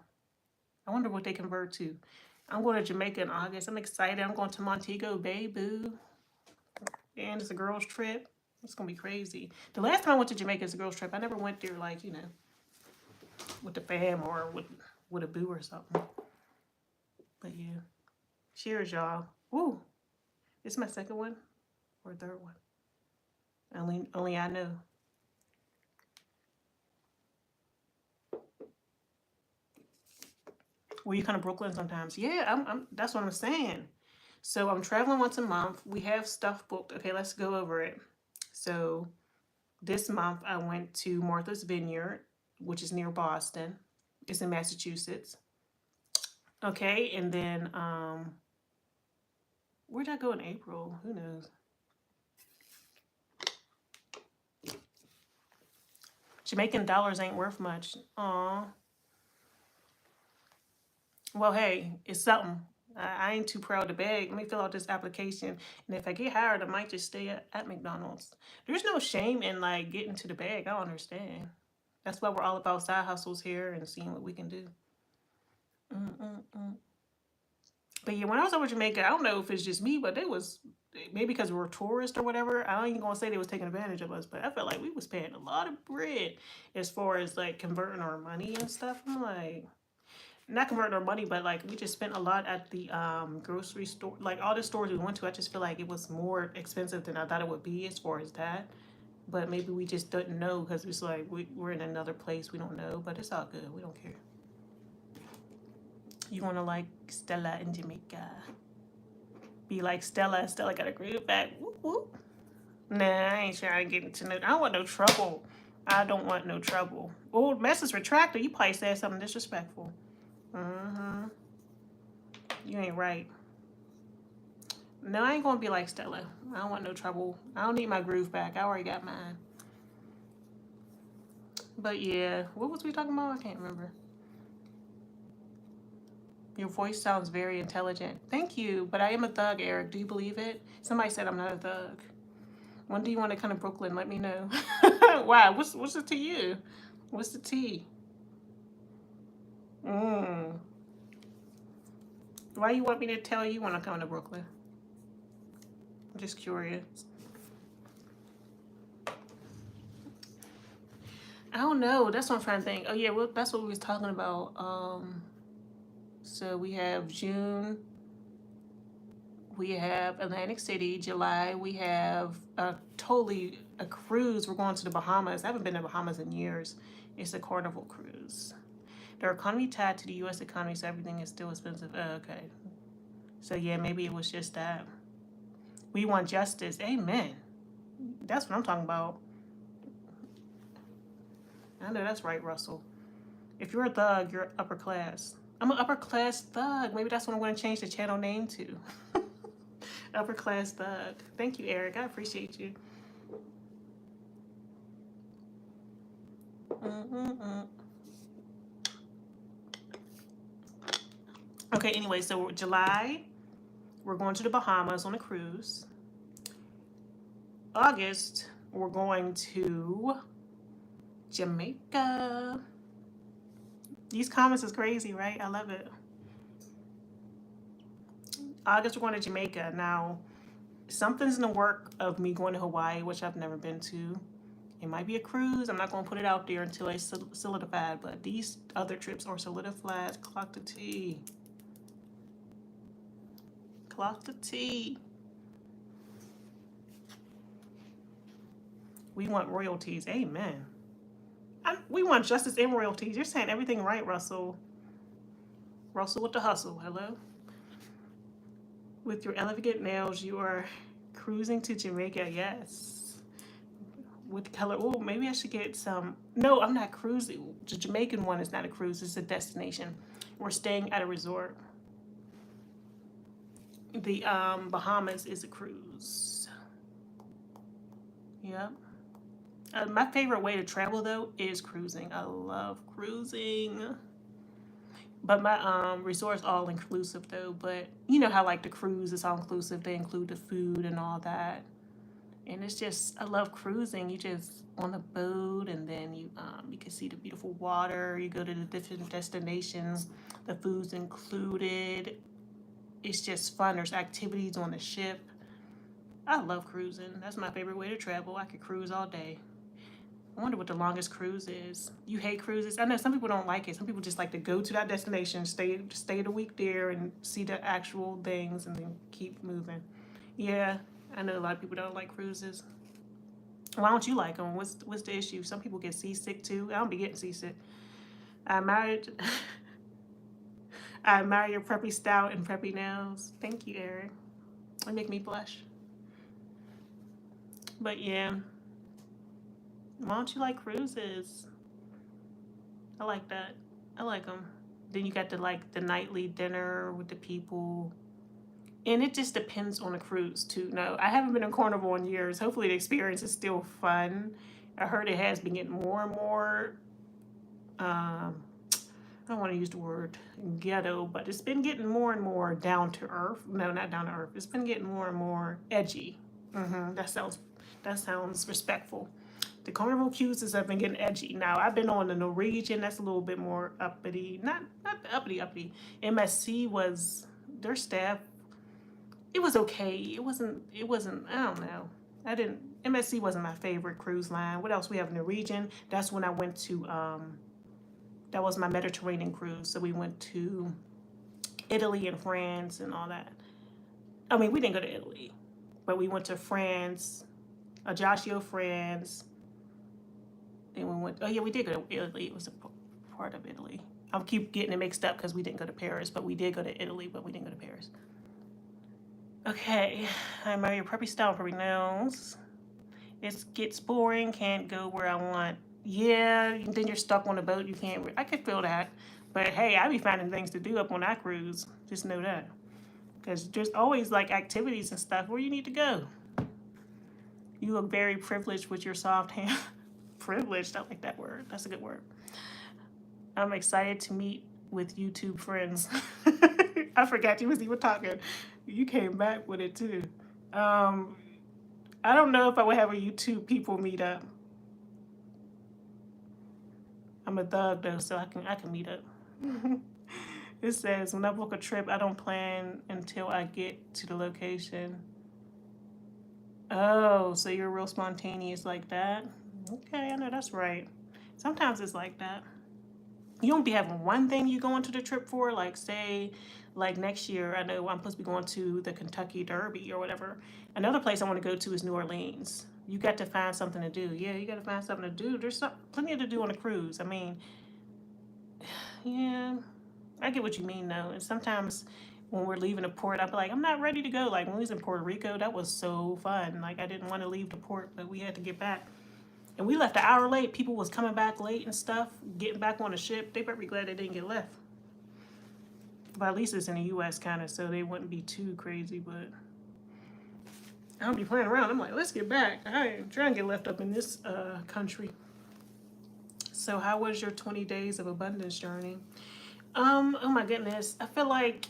I wonder what they convert to. I'm going to Jamaica in August. I'm excited. I'm going to Montego Bay, boo. And it's a girls' trip. It's going to be crazy. The last time I went to Jamaica as a girls' trip, I never went there, like, with the fam or with a boo or something. But yeah. Cheers, y'all. Woo. This is my second one or third one. Only I know. Well, you come to Brooklyn sometimes. Yeah, I'm. That's what I'm saying. So I'm traveling once a month. We have stuff booked. Okay, let's go over it. So this month I went to Martha's Vineyard, which is near Boston. It's in Massachusetts. Okay, and then where'd I go in April? Who knows? Jamaican dollars ain't worth much. Aw. Well, hey, it's something. I ain't too proud to beg. Let me fill out this application, and if I get hired, I might just stay at McDonald's. There's no shame in like getting to the bag. I don't understand. That's why we're all about side hustles here and seeing what we can do. Mm-mm-mm. But yeah, when I was over Jamaica, I don't know if it's just me, but it was maybe because we were tourists or whatever. I don't even gonna say they was taking advantage of us, but I felt like we was paying a lot of bread as far as like converting our money and stuff. I'm like, not converting our money, but like we just spent a lot at the grocery store. Like all the stores we went to, I just feel like it was more expensive than I thought it would be as far as that. But maybe we just didn't know because it's like we're in another place, we don't know. But it's all good. We don't care. You want to like Stella in Jamaica? Be like Stella. Stella got a groove back. Whoop, whoop. Nah, I ain't trying to get into no. I don't want no trouble. I don't want no trouble. Oh, message retracted. You probably said something disrespectful. Mm-hmm. You ain't right. No, I ain't gonna be like Stella. I don't want no trouble. I don't need my groove back. I already got mine. But yeah, what was we talking about? I can't remember. Your voice sounds very intelligent. Thank you, but I am a thug, Eric. Do you believe it? Somebody said I'm not a thug. When do you want to come to Brooklyn? Let me know. Why? What's it to you? What's the tea? Mm. Why you want me to tell you when I come to Brooklyn? I'm just curious. I don't know. That's what I'm trying to think. Oh yeah, well, that's what we was talking about. So we have June. We have Atlantic City. July, we have a cruise. We're going to the Bahamas. I haven't been to Bahamas in years. It's a Carnival cruise. Their economy tied to the U.S. economy, so everything is still expensive. Oh, okay. So yeah, maybe it was just that. We want justice. Amen. That's what I'm talking about. I know that's right, Russell. If you're a thug, you're upper class. I'm an upper class thug. Maybe that's what I'm going to change the channel name to. Upper class thug. Thank you, Eric. I appreciate you. Mm-mm-mm. Okay, anyway, so July, we're going to the Bahamas on a cruise. August, we're going to Jamaica. These comments is crazy, right? I love it. August, we're going to Jamaica. Now, something's in the work of me going to Hawaii, which I've never been to. It might be a cruise. I'm not going to put it out there until it's solidified, but these other trips are solidified. Clock the T. Clock the T. We want royalties. Amen. We want justice and royalties. You're saying everything right, Russell. Russell with the hustle. Hello? With your elegant nails, you are cruising to Jamaica. Yes. with color. Oh, maybe I should get some. No, I'm not cruising. The Jamaican one is not a cruise. It's a destination. We're staying at a resort. The Bahamas is a cruise. Yep. My favorite way to travel though is cruising. I love cruising. But my resort's all inclusive though. But you know how like the cruise is all inclusive. They include the food and all that. And it's just I love cruising. You just on the boat and then you can see the beautiful water. You go to the different destinations. The food's included. It's just fun. There's activities on the ship. I love cruising. That's my favorite way to travel. I could cruise all day. I wonder what the longest cruise is. You hate cruises? I know some people don't like it. Some people just like to go to that destination, stay the week there, and see the actual things, and then keep moving. Yeah, I know a lot of people don't like cruises. Why don't you like them? What's the issue? Some people get seasick too. I don't be getting seasick. I admire I admire your preppy style and preppy nails. Thank you, Eric. They make me blush. But yeah, why don't you like cruises? I like that. I like them. Then you got the nightly dinner with the people. And it just depends on the cruise too. No, I haven't been in Carnival in years. Hopefully the experience is still fun. I heard it has been getting more and more I don't want to use the word ghetto, but it's been getting more and more down to earth. No, not down to earth. It's been getting more and more edgy. That sounds respectful. The Carnival cruises have been getting edgy. Now I've been on the Norwegian. That's a little bit more uppity. Not uppity. MSC was their staff. It was okay. It wasn't. I don't know. I didn't. MSC wasn't my favorite cruise line. What else we have? Norwegian. That's when I went to. That was my Mediterranean cruise. So we went to Italy and France and all that. I mean, we didn't go to Italy, but we went to France, Ajaccio, France. Then we went. Oh yeah, we did go to Italy. It was a part of Italy. I keep getting it mixed up because we didn't go to Paris, but we did go to Italy, but we didn't go to Paris. Okay, I admire your preppy style, preppy nails. It gets boring. Can't go where I want. Yeah, then you're stuck on a boat. You can't. I could feel that, but hey, I be finding things to do up on that cruise. Just know that, because there's always like activities and stuff where you need to go. You look very privileged with your soft hand. Privileged. I like that word. That's a good word. I'm excited to meet with YouTube friends. I forgot you was even talking. You came back with it too. I don't know if I would have a YouTube people meet up. I'm a thug though, so I can meet up. It says when I book a trip, I don't plan until I get to the location. Oh, so you're real spontaneous like that? Okay, I know that's right. Sometimes it's like that. You don't be having one thing you go into the trip for, like say, like next year, I know I'm supposed to be going to the Kentucky Derby or whatever. Another place I want to go to is New Orleans. You got to find something to do. Yeah, you got to find something to do. There's plenty to do on a cruise. I mean, yeah, I get what you mean though. And sometimes when we're leaving a port, I'll be like, I'm not ready to go. Like when we was in Puerto Rico, that was so fun. Like I didn't want to leave the port, but we had to get back. And we left an hour late. People was coming back late and stuff, getting back on the ship. They better be glad they didn't get left. But at least it's in the U.S. kind of, so they wouldn't be too crazy. But I don't be playing around. I'm like, let's get back. I ain't trying to get left up in this country. So how was your 20 days of abundance journey? Oh my goodness. I feel like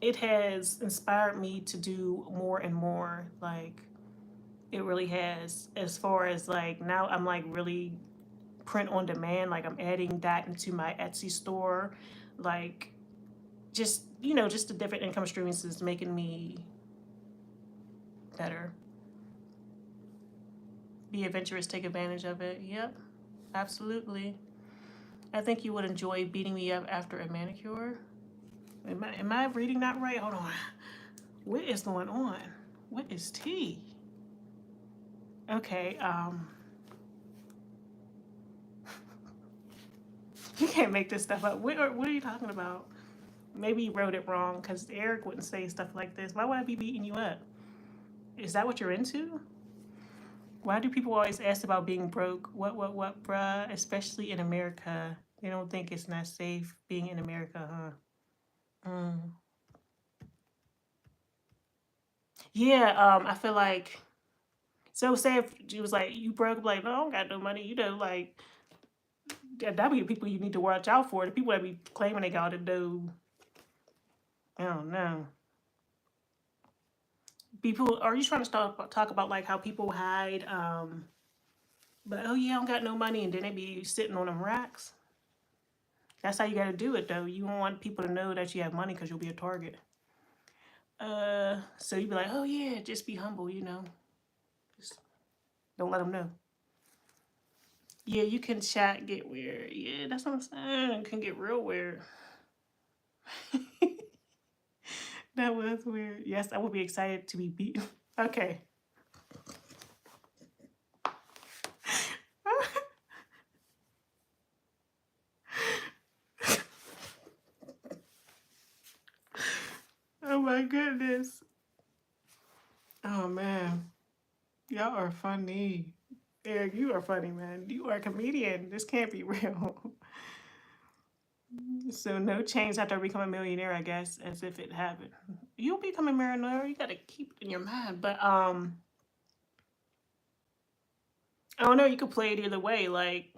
it has inspired me to do more and more. Like, it really has. As far as like now I'm like really print on demand. Like I'm adding that into my Etsy store. Like just just the different income streams is making me better. Be adventurous, take advantage of it. Yep, absolutely. I think you would enjoy beating me up after a manicure. Am I reading that right? Hold on. What is going on? What is tea? Okay, you can't make this stuff up. What are you talking about? Maybe you wrote it wrong because Eric wouldn't say stuff like this. Why would I be beating you up? Is that what you're into? Why do people always ask about being broke? What, bruh? Especially in America. They don't think it's not safe being in America, huh? Yeah, I feel like, so say if she was like, you broke, like, no, I don't got no money, like, that be the people you need to watch out for. The people that be claiming they got it, do, I don't know. People, are you trying to talk about like how people hide, but oh yeah, I don't got no money, and then they be sitting on them racks? That's how you got to do it, though. You don't want people to know that you have money because you'll be a target. So you be like, oh yeah, just be humble, just don't let them know. Yeah, you can chat get weird. Yeah, that's what I'm saying. It can get real weird. That was weird. Yes, I would be excited to be beaten. Okay. Oh my goodness. Oh man. Y'all are funny. Eric, you are funny, man. You are a comedian. This can't be real. So no change after I become a millionaire, I guess, as if it happened. You'll become a millionaire. You gotta keep it in your mind. But I don't know. You could play it either way. Like,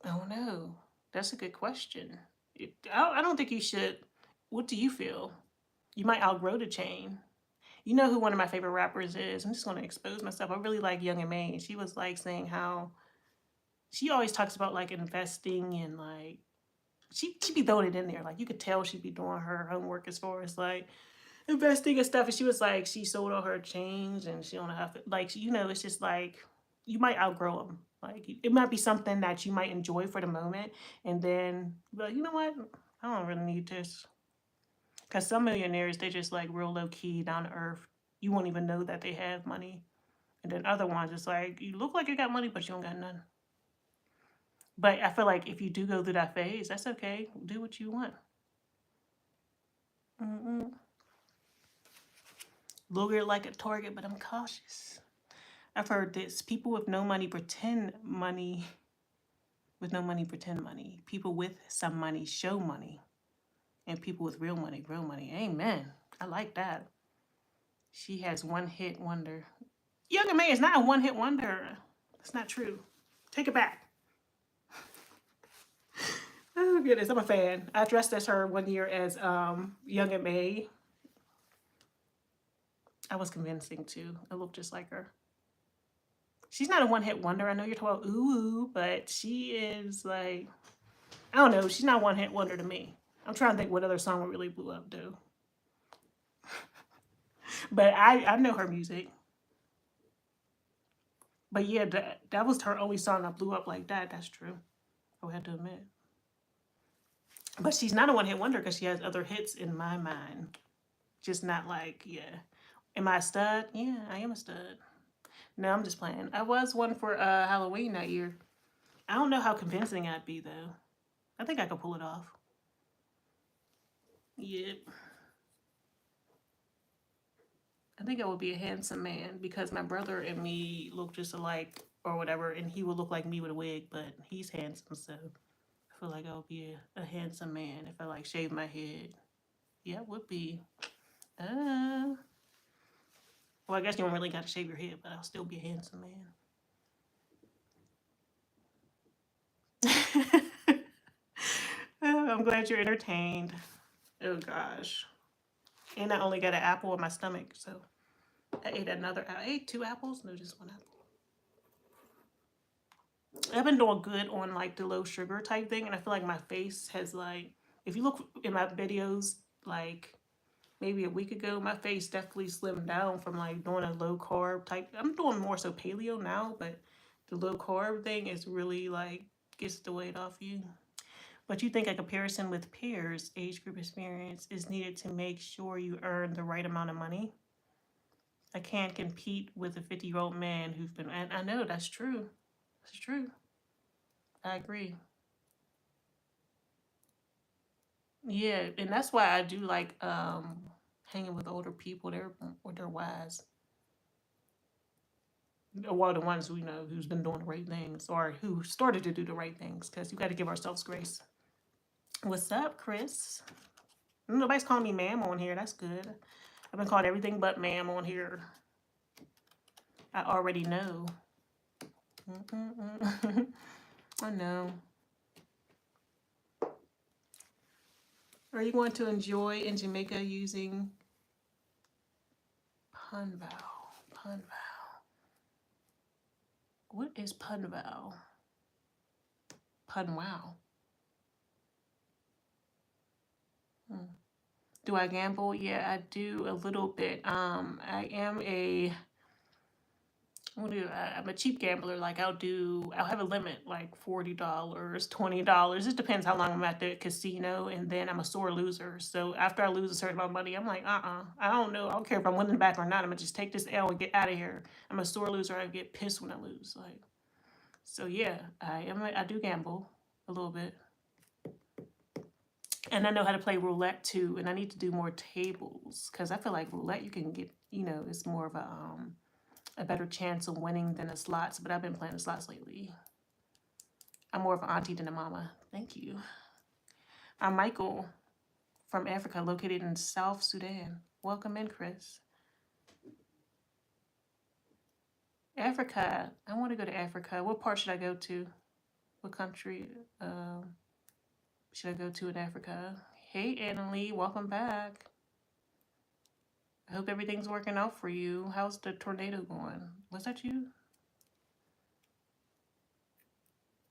I don't know. That's a good question. I don't think you should. What do you feel? You might outgrow the chain. You know who one of my favorite rappers is? I'm just going to expose myself. I really like Young and May. She was like saying how she always talks about like investing and like she be throwing it in there. Like you could tell she'd be doing her homework as far as like investing and stuff. And she was like she sold all her change and she don't have to, like it's just like you might outgrow them. Like it might be something that you might enjoy for the moment, and then but you know what? I don't really need this. Because some millionaires, they just like real low key, down to earth. You won't even know that they have money. And then other ones, it's like you look like you got money, but you don't got none. But I feel like if you do go through that phase, that's okay. Do what you want. Mm-mm. Look at like a target, but I'm cautious. I've heard this. People with no money pretend money. With no money pretend money. People with some money show money. And people with real money, real money. Amen. I like that. She has one hit wonder. Young and May is not a one hit wonder. That's not true. Take it back. Oh goodness, I'm a fan. I dressed as her one year as Young and May. I was convincing too. I look just like her. She's not a one hit wonder. I know you're talking about ooh, but she is like I don't know. She's not one hit wonder to me. I'm trying to think what other song really blew up though. But I know her music. But yeah, that was her only song that blew up like that. That's true. I would have to admit. But she's not a one hit wonder because she has other hits in my mind. Just not like, yeah. Am I a stud? Yeah, I am a stud. No, I'm just playing. I was one for Halloween that year. I don't know how convincing I'd be though. I think I could pull it off. Yep. I think I would be a handsome man because my brother and me look just alike or whatever, and he would look like me with a wig, but he's handsome, so I feel like I would be a handsome man if I like shaved my head. Yeah, it would be. Uh, well, I guess you don't really got to shave your head, but I'll still be a handsome man. Oh, I'm glad you're entertained. Oh gosh. And I only got an apple in my stomach, so I ate another. I ate two apples. No, just one apple. I've been doing good on like the low sugar type thing, and I feel like my face has like. If you look in my videos, like maybe a week ago, my face definitely slimmed down from like doing a low carb type. I'm doing more so paleo now, but the low carb thing is really like gets the weight off you. But you think a comparison with peers, age group experience, is needed to make sure you earn the right amount of money? I can't compete with a 50-year-old man who's been. And I know that's true. That's true. I agree. Yeah, and that's why I do like hanging with older people. They're wise. Well, the ones who, you know, who's been doing the right things or who started to do the right things, because you got to give ourselves grace. What's up, Chris? Nobody's calling me ma'am on here. That's good. I've been called everything but ma'am on here. I already know. I know. Are you going to enjoy in Jamaica using Punval? Punval. What is Punval? Punwow. Do I gamble? Yeah, I do a little bit. I am a I'm a cheap gambler. Like I'll have a limit, like $40, $20. It depends how long I'm at the casino, and then I'm a sore loser. So after I lose a certain amount of money, I'm like, I don't know. I don't care if I'm winning back or not. I'm gonna just take this L and get out of here. I'm a sore loser. I get pissed when I lose. Like, so yeah, I do gamble a little bit, and I know how to play roulette too. And I need to do more tables because I feel like roulette you can get, you know, it's more of a better chance of winning than the slots, but I've been playing the slots lately. I'm more of an auntie than a mama. Thank you. I'm Michael from Africa, located in South Sudan. Welcome in, Chris. Africa. I want to go to Africa. What part should I go to? What country should I go to in Africa? Hey, Annalie. Welcome back. I hope everything's working out for you. How's the tornado going? Was that you?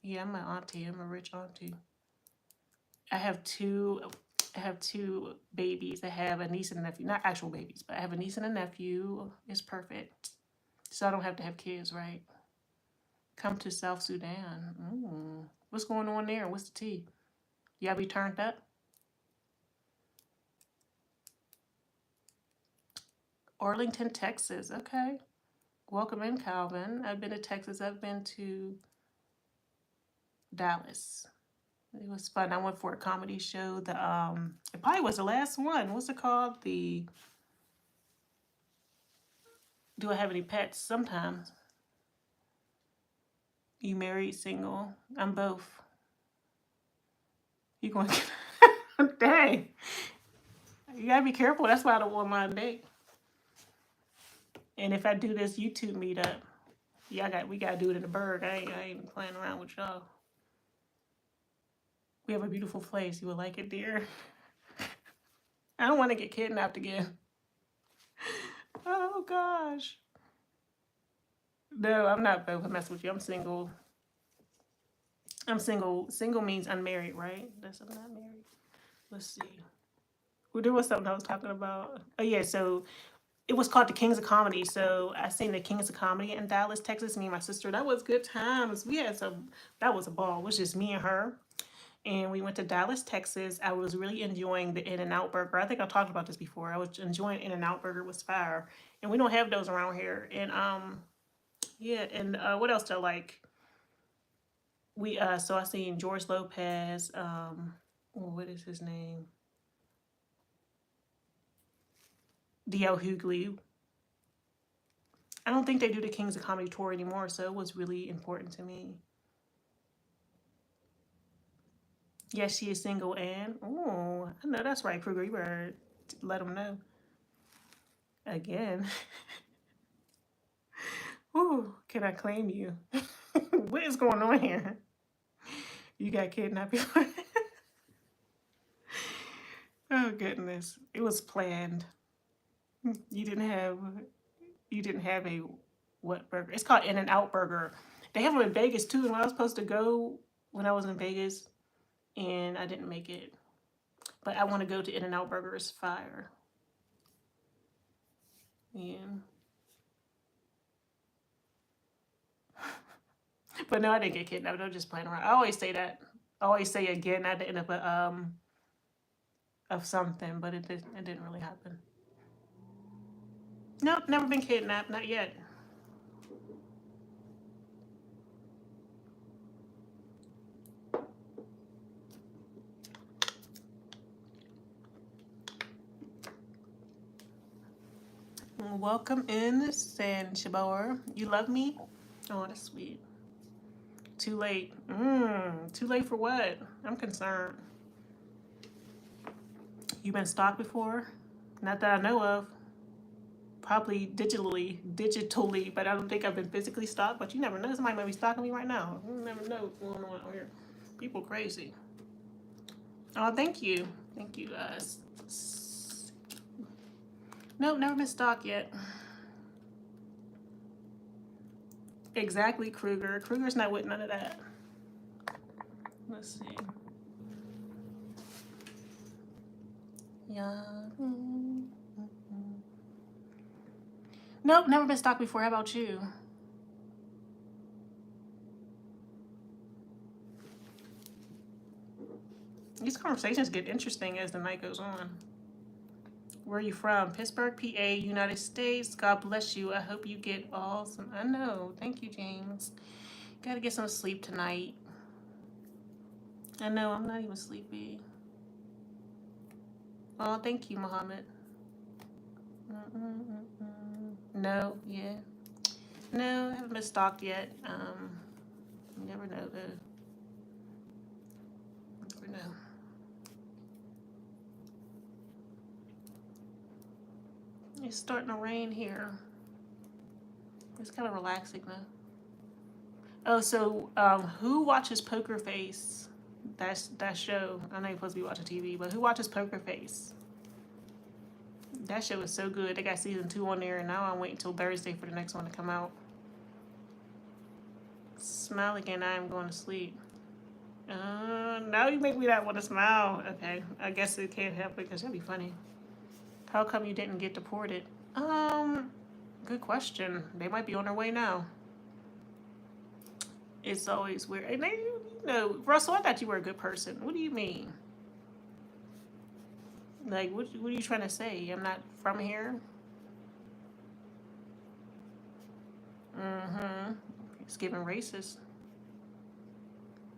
Yeah, I'm an auntie. I'm a rich auntie. I have two babies. I have a niece and a nephew. Not actual babies, but I have a niece and a nephew. It's perfect. So I don't have to have kids, right? Come to South Sudan. What's going on there? What's the tea? Y'all be turned up? Arlington, Texas. Okay. Welcome in, Calvin. I've been to Texas. I've been to Dallas. It was fun. I went for a comedy show. It probably was the last one. What's it called? Do I have any pets? Sometimes. You married, single? I'm both. You going? Dang. You gotta be careful. That's why I don't want my date. And if I do this YouTube meetup, we gotta do it in the Berg. I ain't playing around with y'all. We have a beautiful place. You will like it, dear. I don't want to get kidnapped again. Oh gosh. No, I'm not both. I'm messing with you. I'm single. I'm single. Single means unmarried, right? That's I'm not married. Let's see. Well, there was something I was talking about. Oh yeah, so it was called the Kings of Comedy. So I seen the Kings of Comedy in Dallas, Texas. Me and my sister. That was good times. We had some. That was a ball. It was just me and her. And we went to Dallas, Texas. I was really enjoying the In-N-Out burger. I think I talked about this before. I was enjoying In-N-Out burger was fire, and we don't have those around here. And yeah. And what else do I like? So I seen George Lopez. What is his name? D.L. Hughley. I don't think they do the Kings of Comedy tour anymore, so it was really important to me. Yes, she is single and oh, I know that's right, Kruger. You better let them know. Again. Ooh, can I claim you? What is going on here? You got kidnapped before? Oh goodness. It was planned. You didn't have a what burger? It's called In-N-Out Burger. They have them in Vegas too, and I was supposed to go when I was in Vegas and I didn't make it. But I want to go to In-N-Out Burger. It's fire. Yeah. But no, I didn't get kidnapped. I was just playing around. I always say that. I always say again at the end of something, but it didn't really happen. Nope, never been kidnapped. Not yet. Welcome in, Sanchibar. You love me? Oh, that's sweet. Too late. Too late for what? I'm concerned. You been stalked before? Not that I know of. Probably digitally, but I don't think I've been physically stalked. But you never know. Somebody might be stalking me right now. You never know what's going on out here. People crazy. Oh, thank you. Thank you, guys. Nope, never been stalked yet. Exactly, Kruger. Kruger's not with none of that. Let's see. Yeah. Nope, never been stalked before. How about you? These conversations get interesting as the night goes on. Where are you from? Pittsburgh, PA, United States. God bless you. I hope you get all some. I know. Thank you, James. Gotta get some sleep tonight. I know. I'm not even sleepy. Oh, thank you, Muhammad. No, yeah. No, I haven't been stalked yet. You never know, though. Never know. It's starting to rain here. It's kind of relaxing though. Oh, so who watches Poker Face? That's that show. I know you're supposed to be watching TV, but who watches Poker Face? That show is so good. They got season 2 on there, and now I'm waiting until Thursday for the next one to come out. Smile again. I am going to sleep. Now you make me not want to smile. Okay, I guess it can't help it because that'd be funny. How come you didn't get deported? Good question. They might be on their way now. It's always weird. And they, you know, Russell, I thought you were a good person. What do you mean? Like, what are you trying to say? I'm not from here? Mm-hmm. It's giving racist.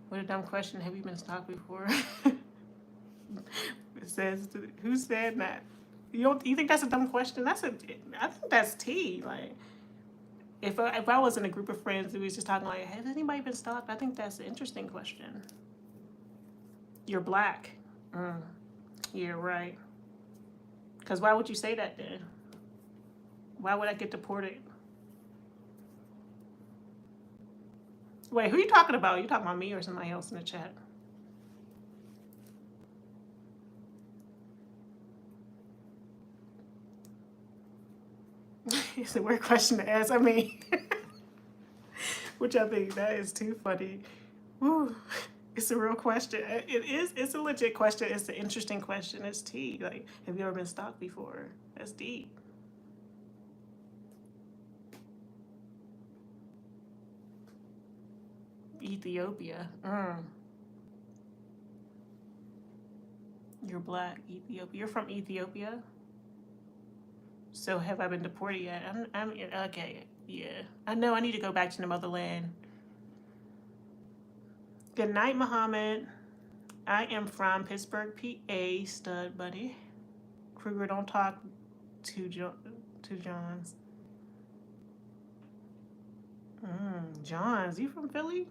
What a dumb question. Have you been stalked before? It says, who said that? You think that's a dumb question? I think that's tea. Like, if I was in a group of friends who was just talking like, has anybody been stalked? I think that's an interesting question. You're black. Yeah, right. Because why would you say that then? Why would I get deported? Wait, who are you talking about? You talking about me or somebody else in the chat? It's a weird question to ask. I mean, which I think that is too funny. Woo. It's a real question. It is. It's a legit question. It's an interesting question. It's tea. Like, have you ever been stalked before? That's deep. Ethiopia. You're black. Ethiopia. You're from Ethiopia. So have I been deported yet? I'm okay. Yeah. I know. I need to go back to the motherland. Good night, Muhammad. I am from Pittsburgh, PA. Stud buddy. Kruger, don't talk to Johns. Johns, you from Philly?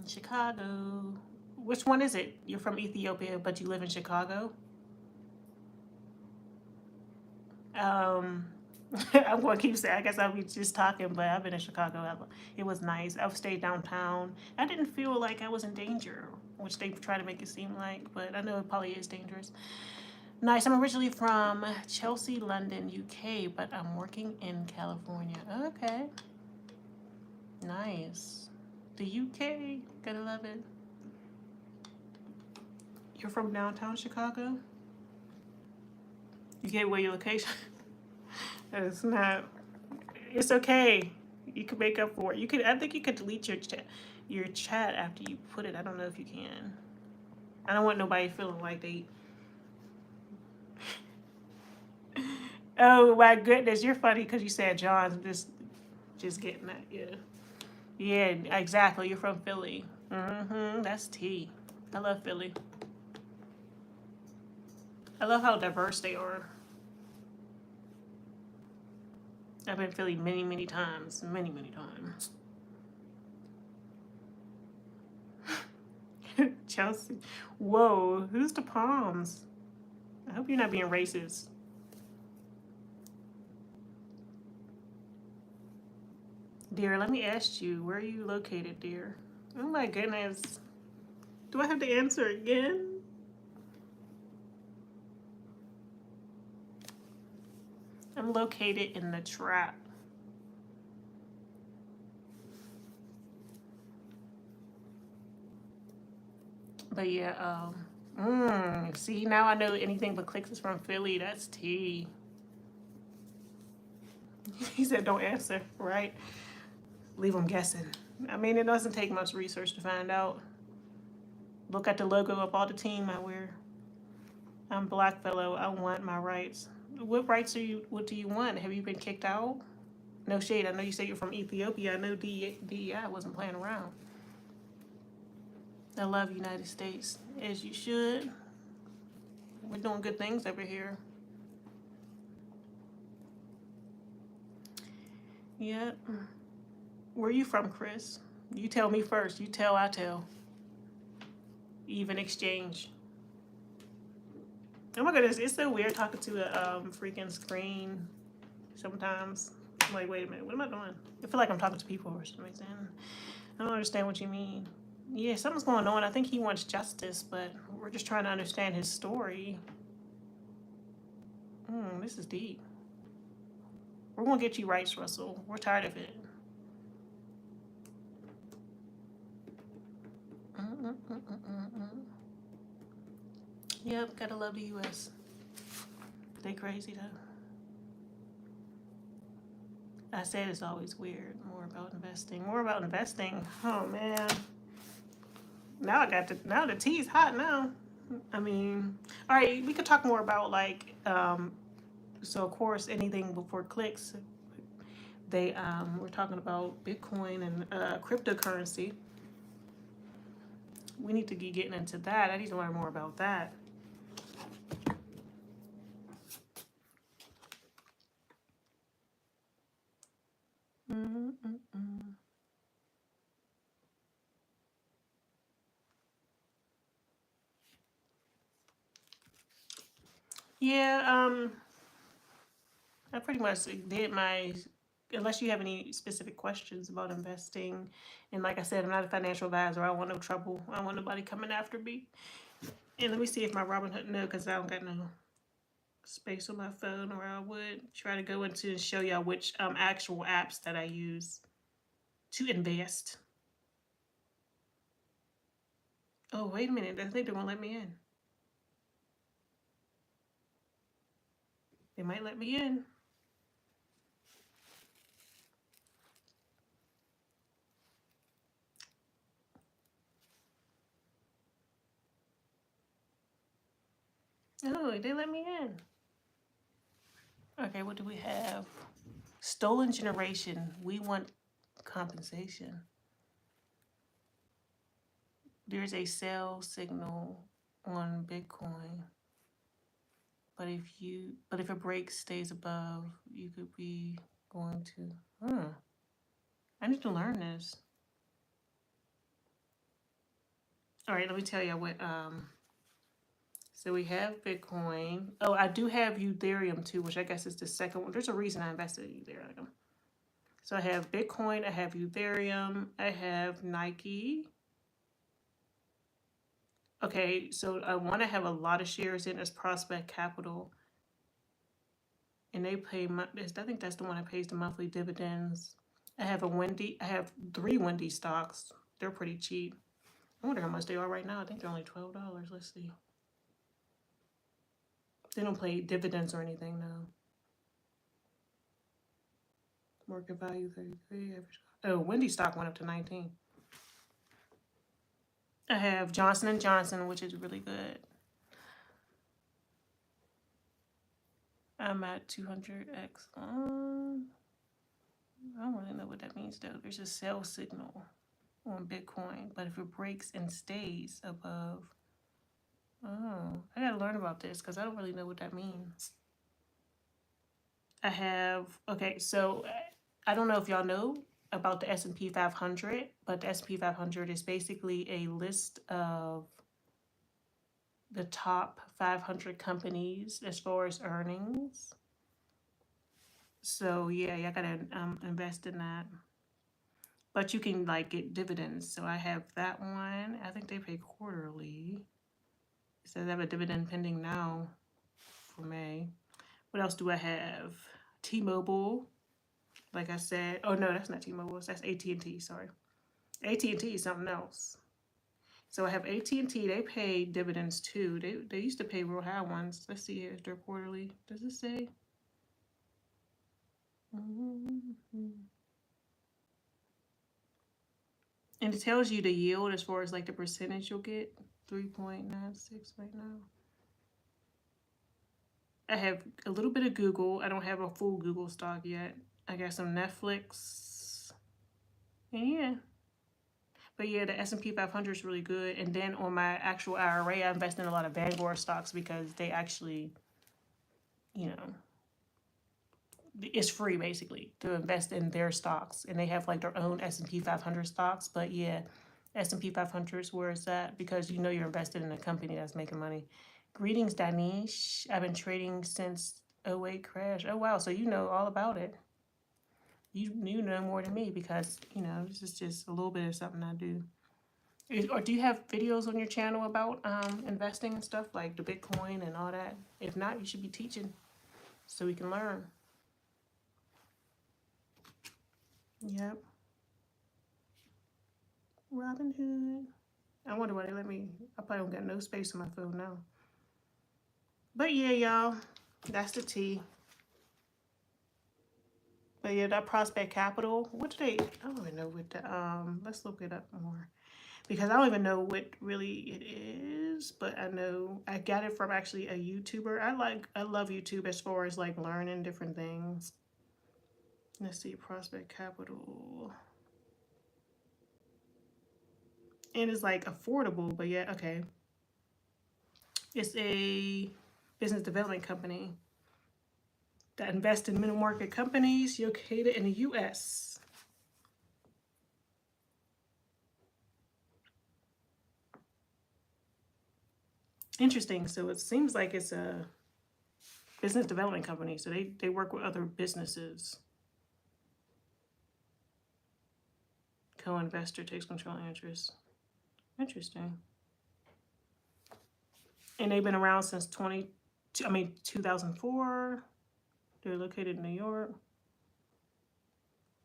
Chicago. Which one is it? You're from Ethiopia, but you live in Chicago? I'm going to keep saying, I guess I'll be just talking, but I've been in Chicago. It was nice. I've stayed downtown. I didn't feel like I was in danger, which they try to make it seem like, but I know it probably is dangerous. Nice. I'm originally from Chelsea, London, UK, but I'm working in California. Okay. Nice. The UK. Gotta love it. You're from downtown Chicago? You gave away your location? It's not. It's okay. You can make up for it. You could. I think you could delete your chat after you put it. I don't know if you can. I don't want nobody feeling like they. Oh my goodness, you're funny because you said John's. Just getting that, yeah. Yeah, exactly. You're from Philly. Mm-hmm. That's tea. I love Philly. I love how diverse they are. I've been to Philly many, many times. Many, many times. Chelsea. Whoa, who's the Palms? I hope you're not being racist. Dear, let me ask you, where are you located, dear? Oh my goodness. Do I have to answer again? I'm located in the trap. But yeah, see, now I know anything but clicks is from Philly. That's tea. He said don't answer, right? Leave them guessing. I mean, it doesn't take much research to find out. Look at the logo of all the team I wear. I'm black fellow. I want my rights. What rights are you? What do you want? Have you been kicked out? No shade. I know you say you're from Ethiopia. I know DEI wasn't playing around. I love United States, as you should. We're doing good things over here. Yep. Where are you from, Chris? You tell me first. You tell, I tell. Even exchange. Oh my goodness, it's so weird talking to a freaking screen sometimes. I'm like, wait a minute, what am I doing? I feel like I'm talking to people for some reason. I don't understand what you mean. Yeah, something's going on. I think he wants justice, but we're just trying to understand his story. This is deep. We're gonna get you rights, Russell. We're tired of it. Yep, gotta love the U.S. They crazy though. I said it's always weird. More about investing. More about investing. Oh man. Now the tea's hot now. I mean, all right, we could talk more about like so of course anything before clicks. They we're talking about Bitcoin and cryptocurrency. We need to be getting into that. I need to learn more about that. Yeah, I pretty much did my, unless you have any specific questions about investing. And like I said, I'm not a financial advisor. I don't want no trouble. I don't want nobody coming after me. And let me see if my Robinhood, no, because I don't got no space on my phone, or I would try to go into and show y'all which actual apps that I use to invest. Oh, wait a minute. I think they won't let me in. They might let me in. Oh, they let me in. Okay, what do we have? Stolen generation. We want compensation. There's a sell signal on Bitcoin. But if a break stays above, you could be going to, I need to learn this. All right, let me tell you what, so we have Bitcoin. Oh, I do have Ethereum too, which I guess is the second one. There's a reason I invested in Ethereum. So I have Bitcoin, I have Ethereum, I have Nike. Okay, so I want to have a lot of shares in as Prospect Capital. And they pay, I think that's the one that pays the monthly dividends. I have I have 3 Wendy stocks. They're pretty cheap. I wonder how much they are right now. I think they're only $12. Let's see. They don't pay dividends or anything now. Market value 33. Oh, Wendy stock went up to 19. I have Johnson & Johnson, which is really good. I'm at 200x. I don't really know what that means though. There's a sell signal on Bitcoin, but if it breaks and stays above, oh, I gotta learn about this because I don't really know what that means. I have, okay, so I don't know if y'all know about the S&P 500, but the S&P 500 is basically a list of the top 500 companies as far as earnings. So yeah, y'all gotta invest in that. But you can like get dividends. So I have that one. I think they pay quarterly. It says I have a dividend pending now for May. What else do I have? T-Mobile. Like I said, oh no, that's not T-Mobile. That's AT&T. Sorry, AT&T is something else. So I have AT&T. They pay dividends too. They used to pay real high ones. Let's see here. They're quarterly. Does it say? And it tells you the yield as far as like the percentage you'll get. 3.96 right now. I have a little bit of Google. I don't have a full Google stock yet. I got some Netflix. And yeah. But yeah, the S&P 500 is really good. And then on my actual IRA, I invest in a lot of Vanguard stocks because they actually, you know, it's free basically to invest in their stocks. And they have like their own S&P 500 stocks. But yeah, S&P 500 is where it's at because you know you're invested in a company that's making money. Greetings, Danish. I've been trading since '08 crash. Oh wow, so you know all about it. You know more than me because you know this is just a little bit of something I do. Or do you have videos on your channel about investing and stuff like the Bitcoin and all that? If not, you should be teaching so we can learn. Yep. Robinhood. I wonder why they let me. I probably don't got no space on my phone now. But yeah, y'all, that's the tea. But yeah, that Prospect Capital. What do they? I don't even know what the. Let's look it up more because I don't even know what really it is. But I know I got it from actually a YouTuber. I love YouTube as far as like learning different things. Let's see, Prospect Capital. And it's like affordable, but yeah, okay. It's a business development company that invests in middle market companies located in the U.S. Interesting. So it seems like it's a business development company. So they work with other businesses. Co-investor takes controlling interest. Interesting. And they've been around since 2004. They're located in New York.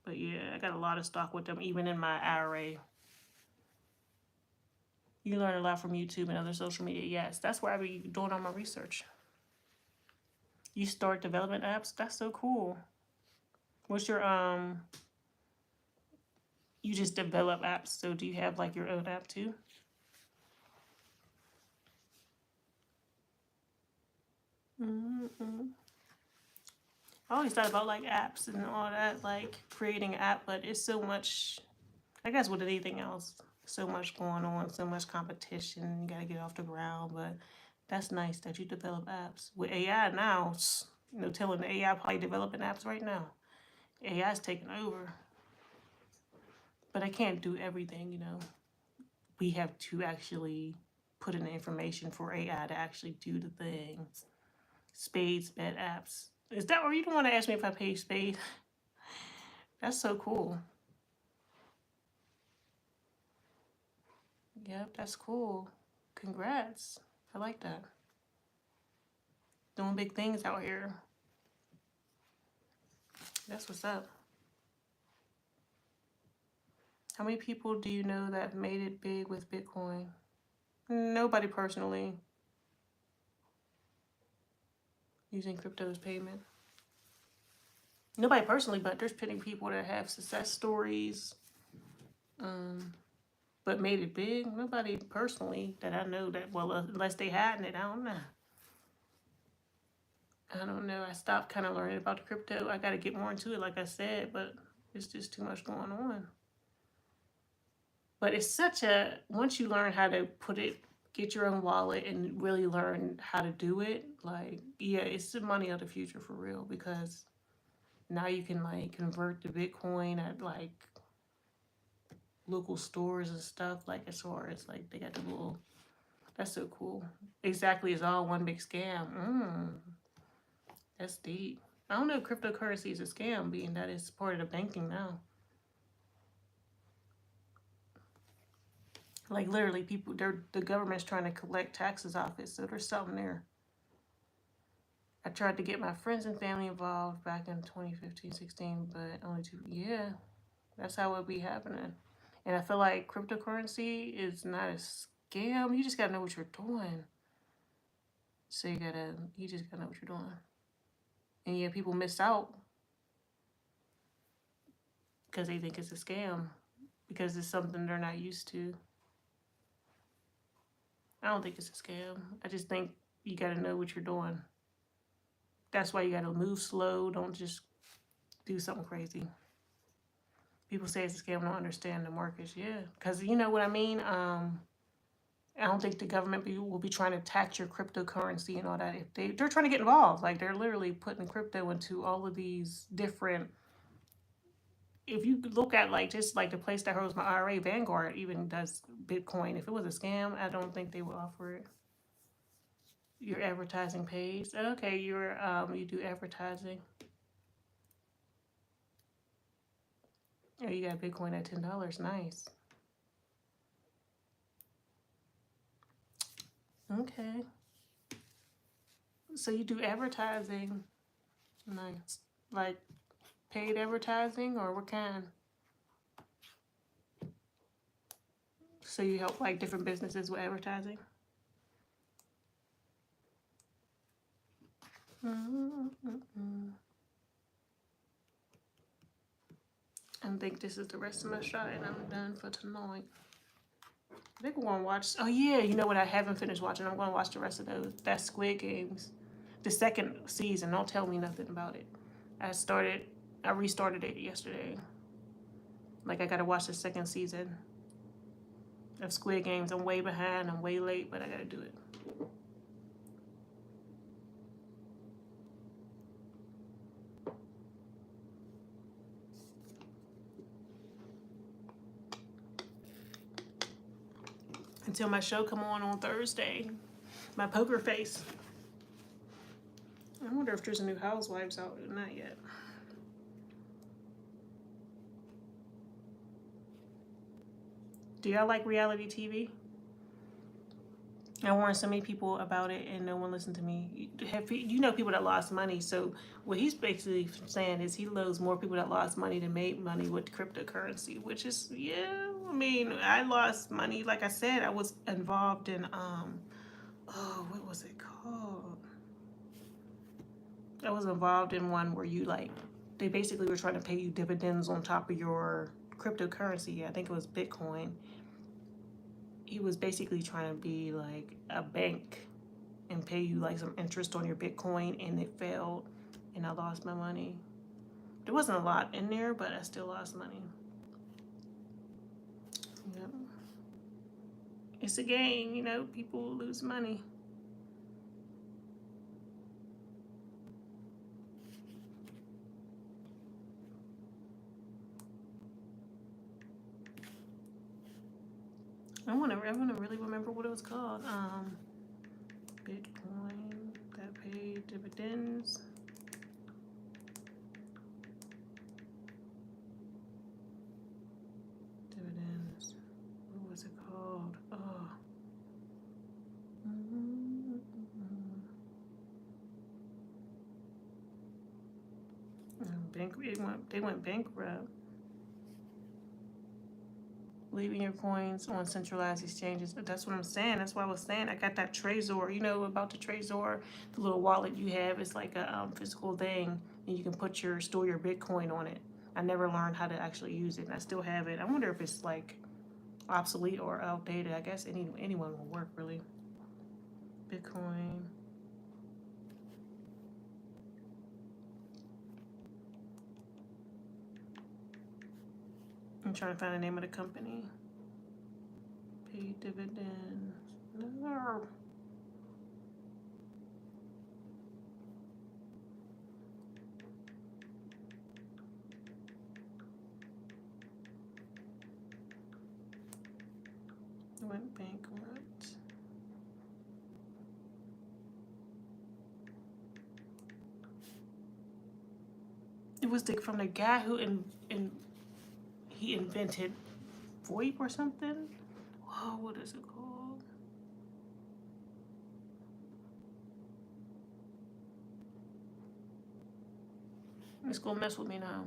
But yeah, I got a lot of stock with them, even in my IRA. You learn a lot from YouTube and other social media. Yes, that's where I be doing all my research. You start development apps. That's so cool. What's your You just develop apps. So do you have like your own app too? Mm-hmm. I always thought about like apps and all that, like creating an app, but it's so much. I guess with anything else, so much going on, so much competition. You gotta get off the ground, but that's nice that you develop apps with AI now. You know, telling the AI probably developing apps right now. AI is taking over, but I can't do everything. You know, we have to actually put in the information for AI to actually do the things. Spades, bet apps. Is that, or you don't want to ask me if I pay Spade? That's so cool. Yep, that's cool. Congrats. I like that. Doing big things out here. That's what's up. How many people do you know that made it big with Bitcoin? Nobody personally using crypto as payment. Nobody personally, but there's plenty of people that have success stories, but made it big. Nobody personally that I know that, well, unless they hadn't it, I don't know. I don't know. I stopped kind of learning about the crypto. I got to get more into it, like I said, but It's just too much going on. But it's such a, once you learn how to put it, get your own wallet and really learn how to do it, like, yeah, it's the money of the future for real, because now you can like convert to Bitcoin at like local stores and stuff, like as far as like they got the little, that's so cool. Exactly, it's all one big scam. That's deep. I don't know if cryptocurrency is a scam, being that it's part of the banking now. Like literally, people, the government's trying to collect taxes off it, so there's something there. I tried to get my friends and family involved back in 2015, 16, but only two. Yeah, that's how it be happening. And I feel like cryptocurrency is not a scam. You just gotta know what you're doing. So you just gotta know what you're doing. And yeah, people miss out because they think it's a scam because it's something they're not used to. I don't think it's a scam. I just think you gotta know what you're doing. That's why you gotta move slow. Don't just do something crazy. People say it's a scam, don't understand the markets. Yeah, because you know what I mean. I don't think the government will be trying to tax your cryptocurrency and all that. If they're trying to get involved, like they're literally putting crypto into all of these different. If you look at like just like the place that holds my IRA, Vanguard even does Bitcoin. If it was a scam, I don't think they would offer it. Your advertising page, okay. You do advertising. Oh, you got Bitcoin at $10. Nice. Okay. So you do advertising. Nice. Like paid advertising or what kind? So you help like different businesses with advertising? I think this is the rest of my shot and I'm done for tonight. I think we're gonna watch. Oh yeah, you know what I haven't finished watching? I'm gonna watch the rest of those. That's Squid Games, the second season. Don't tell me nothing about it. I restarted it yesterday. Like I gotta watch the second season of Squid Games. I'm way behind. I'm way late, but I gotta do it. Until my show come on Thursday. My poker face. I wonder if there's a new Housewives out. Not yet. Do y'all like reality TV? I warned so many people about it and no one listened to me. You know people that lost money. So what he's basically saying is he knows more people that lost money than made money with cryptocurrency, which is, yeah, I mean, I lost money. Like I said, I was involved in, oh, what was it called? I was involved in one where you like, they basically were trying to pay you dividends on top of your cryptocurrency. I think it was Bitcoin. He was basically trying to be like a bank and pay you like some interest on your Bitcoin, and it failed and I lost my money. There wasn't a lot in there, but I still lost money. Yep. It's a game, you know, people lose money. I wanna really remember what it was called. Bitcoin that paid dividends. Dividends. What was it called? Oh. They went bankrupt. Leaving your coins on centralized exchanges. That's what I'm saying. That's why I was saying I got that Trezor. You know about the Trezor, the little wallet you have. It's like a physical thing, and you can store your Bitcoin on it. I never learned how to actually use it, and I still have it. I wonder if it's like obsolete or outdated. I guess anyone will work really. Bitcoin. trying to find the name of the company. Pay dividends. No. Went bankrupt. It was from the guy who he invented VoIP or something. Oh, what is it called? It's gonna mess with me now.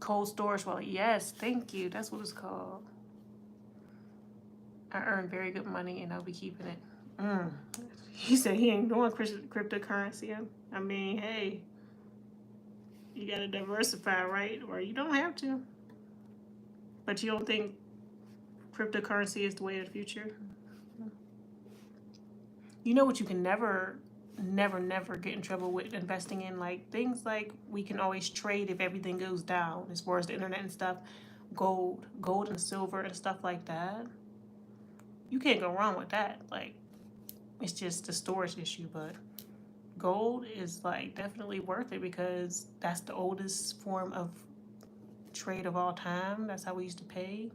Cold storage wallet. Yes, thank you. That's what it's called. I earn very good money and I'll be keeping it. He said he ain't doing cryptocurrency. I mean, hey, you gotta diversify, right? Or you don't have to. But you don't think cryptocurrency is the way of the future? You know what you can never get in trouble with investing in? Like things like we can always trade if everything goes down as far as the internet and stuff. Gold and silver and stuff like that. You can't go wrong with that. Like, it's just a storage issue, but gold is like definitely worth it because that's the oldest form of trade of all time. That's how we used to pay.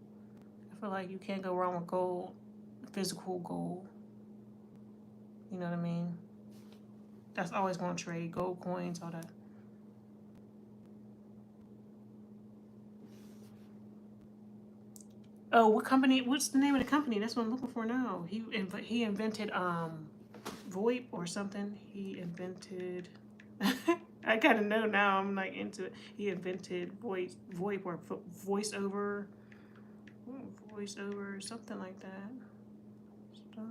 I feel like you can't go wrong with gold, physical gold. You know what I mean? That's always going to trade, gold coins, all that. Oh, what company? What's the name of the company? That's what I'm looking for now. He invented VoIP or something. He invented. I kind of know now. I'm like into it. He invented VoIP or voiceover, something like that. Stuff.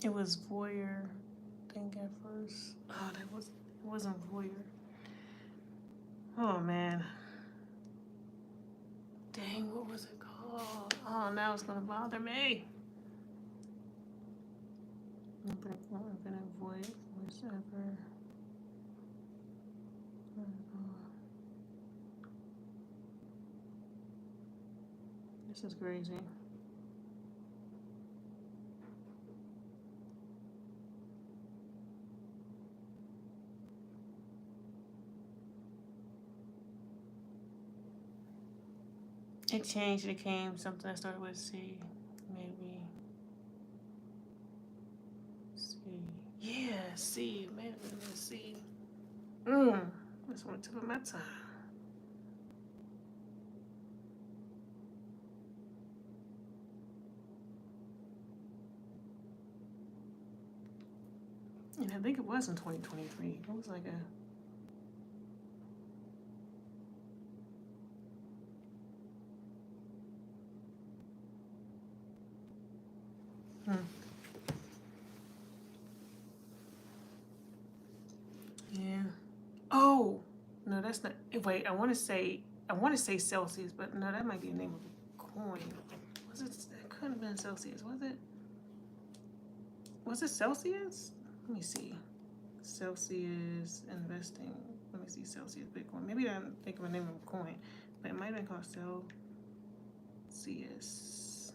It was Voyeur, I think at first. Oh, it wasn't Voyeur. Oh man. Dang, what was it called? Oh, now it's gonna bother me. Voice ever. This is crazy. It changed. It became something that started with C. Maybe. C. Yeah, C. Maybe C. That's one tip of my tongue. And I think it was in 2023. It was like a. Yeah. Oh no, that's not. Wait, I want to say Celsius, but no, that might be the name of a coin. Was it? It couldn't have been Celsius, was it? Was it Celsius? Let me see. Celsius investing. Let me see Celsius Bitcoin. Maybe I didn't think of a name of a coin, but it might have been called Celsius.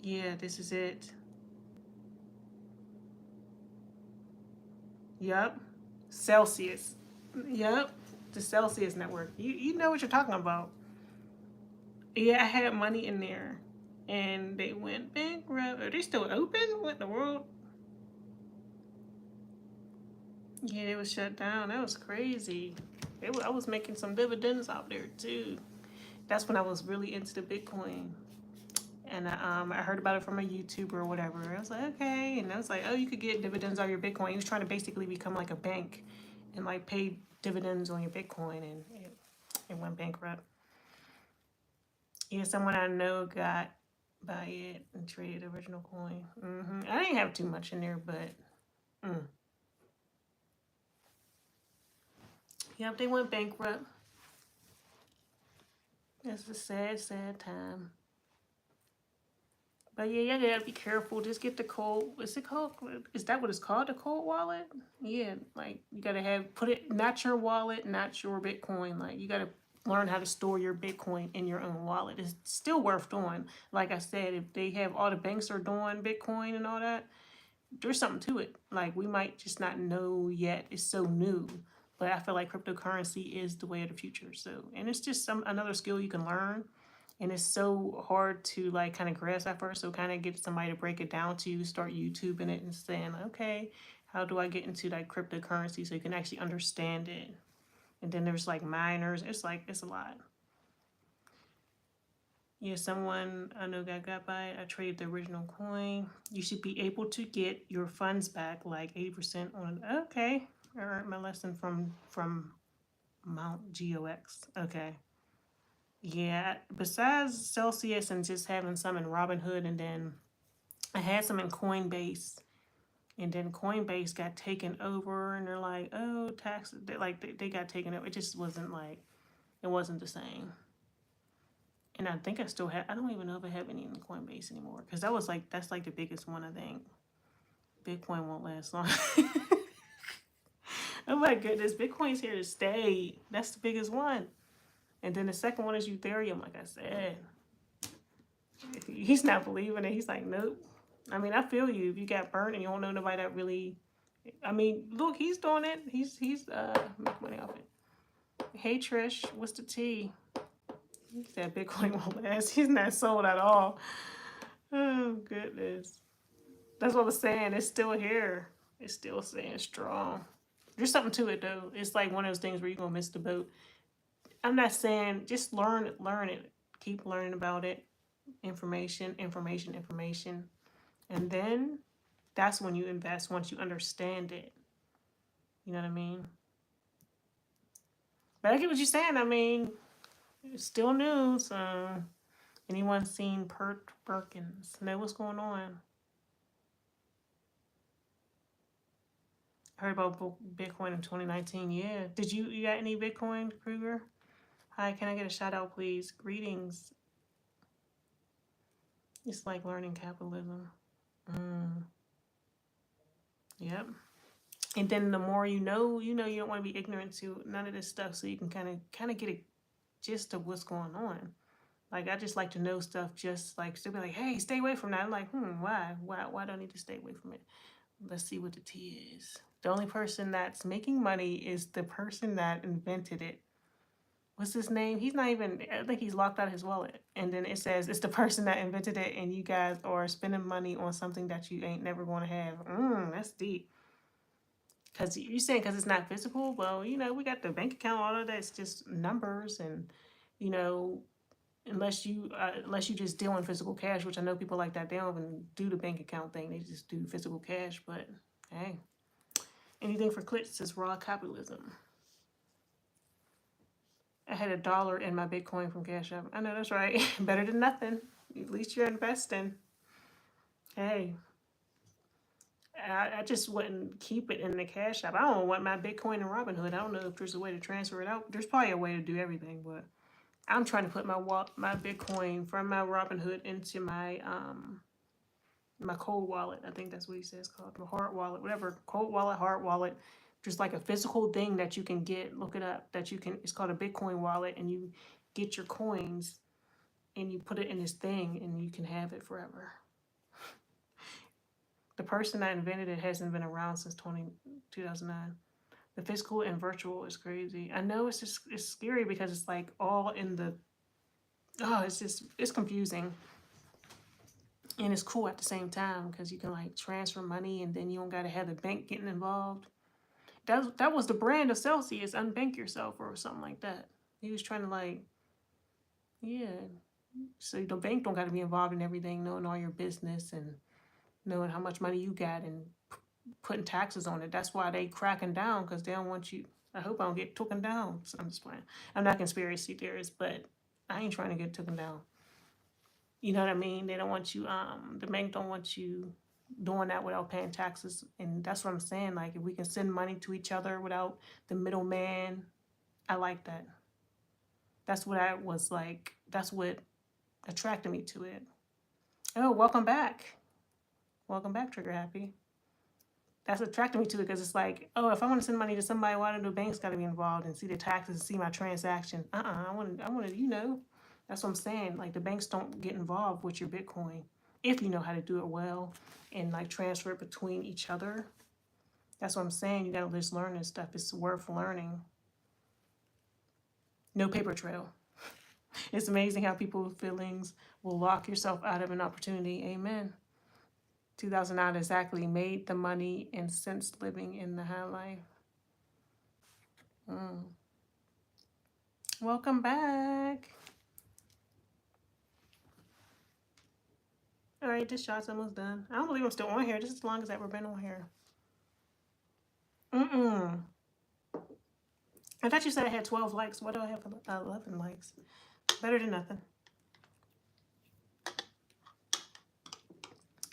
Yeah, this is it. Yep. Celsius. Yep. The Celsius network. You know what you're talking about. Yeah, I had money in there and they went bankrupt. Are they still open? What in the world? Yeah, it was shut down. That was crazy. I was making some dividends out there too. That's when I was really into the Bitcoin. and I heard about it from a YouTuber or whatever. I was like, okay, and I was like, oh, you could get dividends on your Bitcoin. He was trying to basically become like a bank and like pay dividends on your Bitcoin, and it went bankrupt. Yeah, someone I know got by it and traded the original coin. I didn't have too much in there, but yep, they went bankrupt. It's a sad, sad time. But yeah, you gotta be careful. Just get the cold. Is it called? Is that what it's called? The cold wallet? Yeah, like you gotta put it not your wallet, not your Bitcoin. Like you gotta learn how to store your Bitcoin in your own wallet. It's still worth doing. Like I said, if they have all the banks are doing Bitcoin and all that, there's something to it. Like we might just not know yet. It's so new. But I feel like cryptocurrency is the way of the future. So, and it's just another skill you can learn, and it's so hard to like kind of grasp at first. So kind of get somebody to break it down to you, start YouTubing it and saying, okay, how do I get into like cryptocurrency so you can actually understand it? And then there's like miners. It's a lot. Yeah, someone I know got by it. I traded the original coin. You should be able to get your funds back like 80% on. Okay, I learned my lesson from Mount GOX. Okay. Yeah, besides Celsius and just having some in Robinhood, and then I had some in Coinbase, and then Coinbase got taken over, and they're like, oh, taxes. They got taken over. It just wasn't like, it wasn't the same. And I think I still have, I don't even know if I have any in Coinbase anymore, because that's like the biggest one, I think. Bitcoin won't last long. Oh my goodness, Bitcoin's here to stay. That's the biggest one. And then the second one is Ethereum, like I said. He's not believing it. He's like, nope. I mean, I feel you. If you got burnt and you don't know nobody that really, I mean, look, he's doing it. He's make money off it. Hey Trish, what's the tea? He said Bitcoin won't last. He's not sold at all. Oh goodness. That's what I was saying. It's still here. It's still staying strong. There's something to it though. It's like one of those things where you're gonna miss the boat. I'm not saying just learn it. Keep learning about it. Information. And then that's when you invest once you understand it. You know what I mean? But I get what you're saying. I mean, it's still new. So, anyone seen Pert Perkins? Know what's going on? I heard about Bitcoin in 2019. Yeah. Did you got any Bitcoin, Kruger? Hi, can I get a shout out, please? Greetings. It's like learning capitalism. Yep. And then the more you know, you don't want to be ignorant to none of this stuff, so you can kind of get a gist of what's going on. Like I just like to know stuff, just like still be like, hey, stay away from that. I'm like, why do I need to stay away from it? Let's see what the tea is. The only person that's making money is the person that invented it. What's his name? He's not even, I think he's locked out his wallet. And then it says it's the person that invented it, and you guys are spending money on something that you ain't never going to have. That's deep. Because you're saying because it's not physical. Well, we got the bank account, all of that's just numbers, and you know, unless you just deal in physical cash, which I know people like that. They don't even do the bank account thing. They just do physical cash. But hey, anything for clicks is raw capitalism. I had $1 in my Bitcoin from Cash App. I know that's right. Better than nothing. At least you're investing. Hey. I just wouldn't keep it in the Cash App. I don't want my Bitcoin in Robinhood. I don't know if there's a way to transfer it out. There's probably a way to do everything, but I'm trying to put my Bitcoin from my Robinhood into my cold wallet. I think that's what he says called, the hard wallet, whatever. Cold wallet, hard wallet. There's like a physical thing that you can get. Look it up. That you can. It's called a Bitcoin wallet, and you get your coins, and you put it in this thing, and you can have it forever. The person that invented it hasn't been around since 2009. The physical and virtual is crazy. I know it's scary because it's like all in the, it's confusing. And it's cool at the same time because you can like transfer money, and then you don't got to have the bank getting involved. That was the brand of Celsius, unbank yourself or something like that. He was trying to like, yeah. So the bank don't got to be involved in everything, knowing all your business and knowing how much money you got and putting taxes on it. That's why they cracking down, because they don't want you. I hope I don't get taken down. So I'm just playing. I'm not conspiracy theorist, but I ain't trying to get taken down. You know what I mean? They don't want you. The bank don't want you doing that without paying taxes, and that's what I'm saying. Like if we can send money to each other without the middleman, I like that. That's what I was like. That's what attracted me to it. Oh, welcome back. Welcome back, Trigger Happy. That's attracted me to it because it's like, oh, if I want to send money to somebody, why do the bank's got to be involved and see the taxes and see my transaction? I want to, that's what I'm saying. Like the banks don't get involved with your Bitcoin if you know how to do it well and like transfer it between each other. That's what I'm saying. You got to just learn this stuff. It's worth learning. No paper trail. It's amazing how people's feelings will lock yourself out of an opportunity. Amen. 2009 exactly. Made the money and since living in the high life. Welcome back. All right, this shot's almost done. I don't believe I'm still on here. This is as long as I've ever been on here. I thought you said I had 12 likes. What do I have? 11 likes. Better than nothing.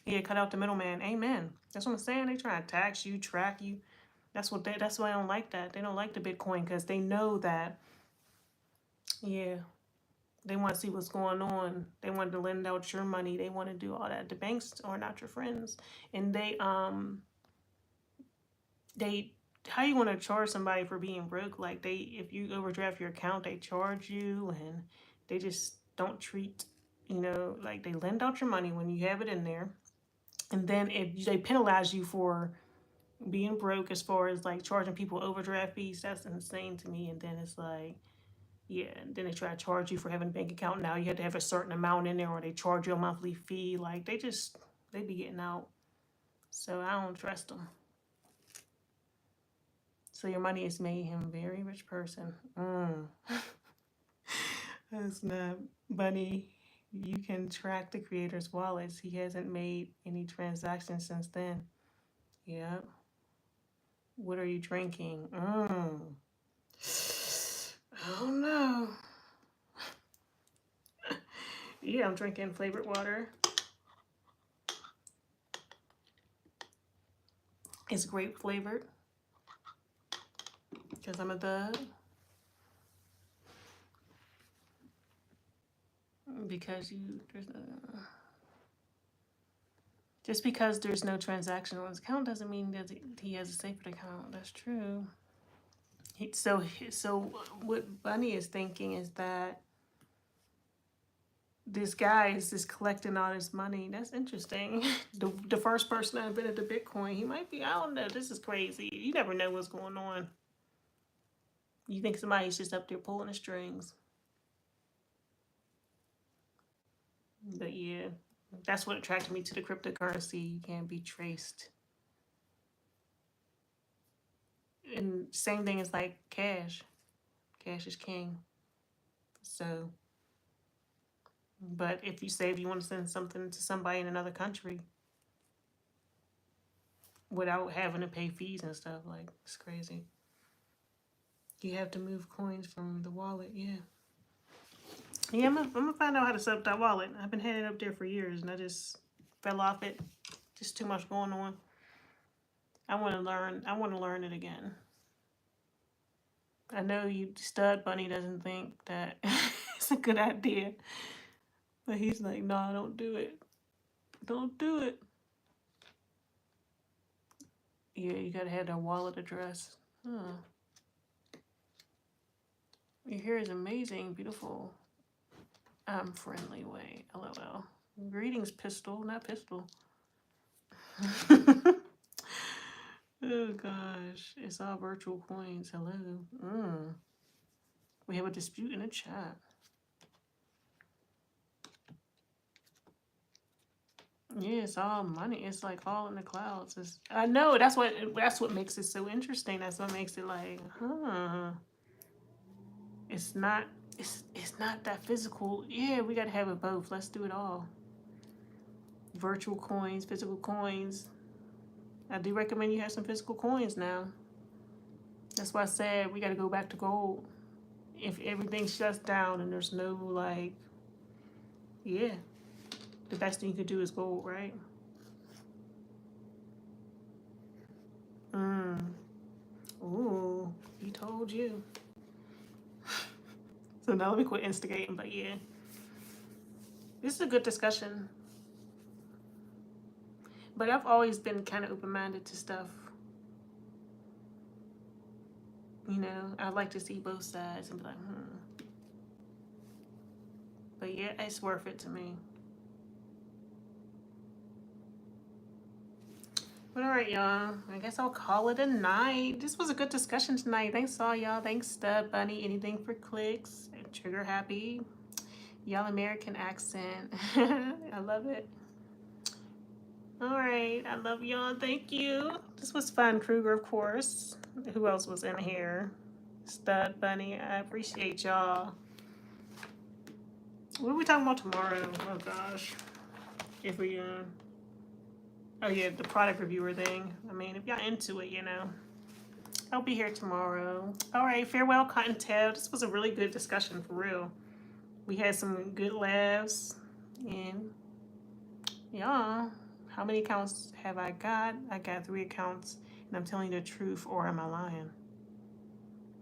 Yeah, cut out the middleman. Amen. That's what I'm saying. They try to tax you, track you. That's why I don't like that. They don't like the Bitcoin because they know that, yeah, they want to see what's going on. They want to lend out your money. They want to do all that. The banks are not your friends. And how you want to charge somebody for being broke? Like if you overdraft your account, they charge you, and they just don't treat, like they lend out your money when you have it in there. And then if they penalize you for being broke, as far as like charging people overdraft fees, that's insane to me. And then it's like, yeah, and then they try to charge you for having a bank account. Now you have to have a certain amount in there, or they charge you a monthly fee. Like they be getting out. So I don't trust them. So your money has made him a very rich person. That's not Bunny. You can track the creator's wallets. He hasn't made any transactions since then. Yep. What are you drinking? I don't know. Yeah, I'm drinking flavored water. It's grape flavored because I'm a thug. Just because there's no transaction on his account doesn't mean that he has a sacred account. That's true. So what Bunny is thinking is that this guy is just collecting all this money. That's interesting. The first person that invented the Bitcoin, he might be, I don't know. This is crazy. You never know what's going on. You think somebody's just up there pulling the strings. But yeah, that's what attracted me to the cryptocurrency. You can't be traced. And same thing as like cash. Cash is king. So, but if you want to send something to somebody in another country without having to pay fees and stuff, like it's crazy. You have to move coins from the wallet, yeah. Yeah, I'm gonna find out how to set up that wallet. I've been heading up there for years, and I just fell off it. Just too much going on. I want to learn it again. I know you, Stud Bunny, doesn't think that it's a good idea, but he's like, no, don't do it. Don't do it. Yeah, you gotta have that wallet address. Huh. Your hair is amazing, beautiful. Friendly way. LOL. Greetings, Pistol, not Pistol. Oh gosh, it's all virtual coins. Hello. We have a dispute in the chat. Yeah, it's all money. It's like all in the clouds. I know that's what makes it so interesting. That's what makes it like, huh? It's not it's not that physical. Yeah, we gotta have it both. Let's do it all. Virtual coins, physical coins. I do recommend you have some physical coins now. That's why I said we gotta go back to gold. If everything shuts down and there's no like, yeah, the best thing you could do is gold, right? Ooh, he told you. So now let me quit instigating, but yeah. This is a good discussion. But I've always been kind of open-minded to stuff. You know, I like to see both sides and be like, But yeah, it's worth it to me. But all right, y'all. I guess I'll call it a night. This was a good discussion tonight. Thanks all y'all. Thanks Stud Bunny. Anything for clicks. Trigger happy. Y'all American accent. I love it. All right. I love y'all. Thank you. This was fun. Kruger, of course. Who else was in here? Stud Bunny. I appreciate y'all. What are we talking about tomorrow? Oh gosh. If we oh yeah, the product reviewer thing. I mean, if y'all into it, you know. I'll be here tomorrow. All right, farewell, Cottontail. This was a really good discussion, for real. We had some good laughs. And, yeah. How many accounts have I got? I got 3 accounts. And I'm telling you the truth, or am I lying?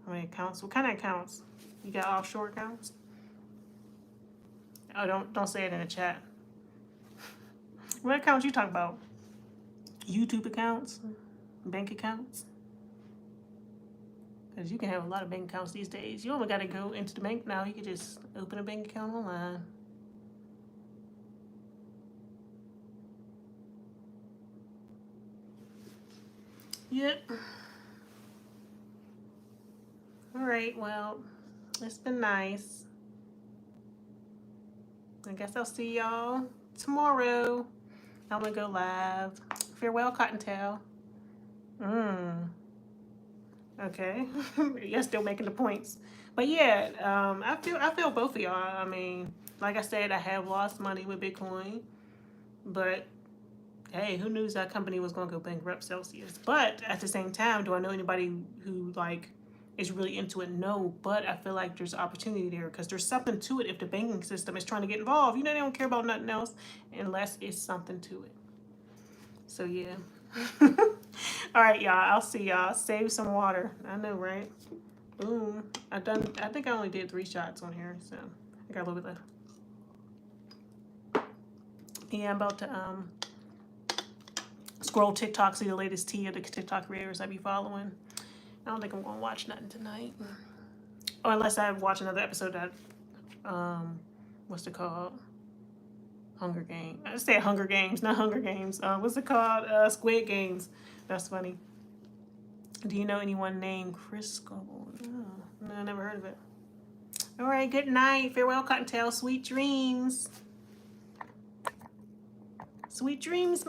How many accounts? What kind of accounts? You got offshore accounts? Oh, don't say it in the chat. What accounts you talking about? YouTube accounts? Bank accounts? Because you can have a lot of bank accounts these days. You only got to go into the bank now. You can just open a bank account online. Yep. All right, well, it's been nice. I guess I'll see y'all tomorrow. I'm going to go live. Farewell, Cottontail. Okay. You're still making the points. But yeah, I feel both of y'all. I mean, like I said, I have lost money with Bitcoin. But hey, who knew that company was going to go bankrupt, Celsius? But at the same time, do I know anybody who like is really into it? No, but I feel like there's opportunity there because there's something to it if the banking system is trying to get involved. You know, they don't care about nothing else unless it's something to it. So yeah. All right, y'all. I'll see y'all. Save some water. I know, right? Boom. I think I only did 3 shots on here, so I got a little bit left. Yeah, I'm about to scroll TikTok, see the latest tea of the TikTok creators I be following. I don't think I'm gonna watch nothing tonight. Oh, unless I watch another episode that what's it called? Hunger Games. I said Hunger Games, not Hunger Games. What's it called? Squid Games. That's funny. Do you know anyone named Chris Scoble? No, I never heard of it. All right, good night. Farewell, Cottontail. Sweet dreams. Sweet dreams, my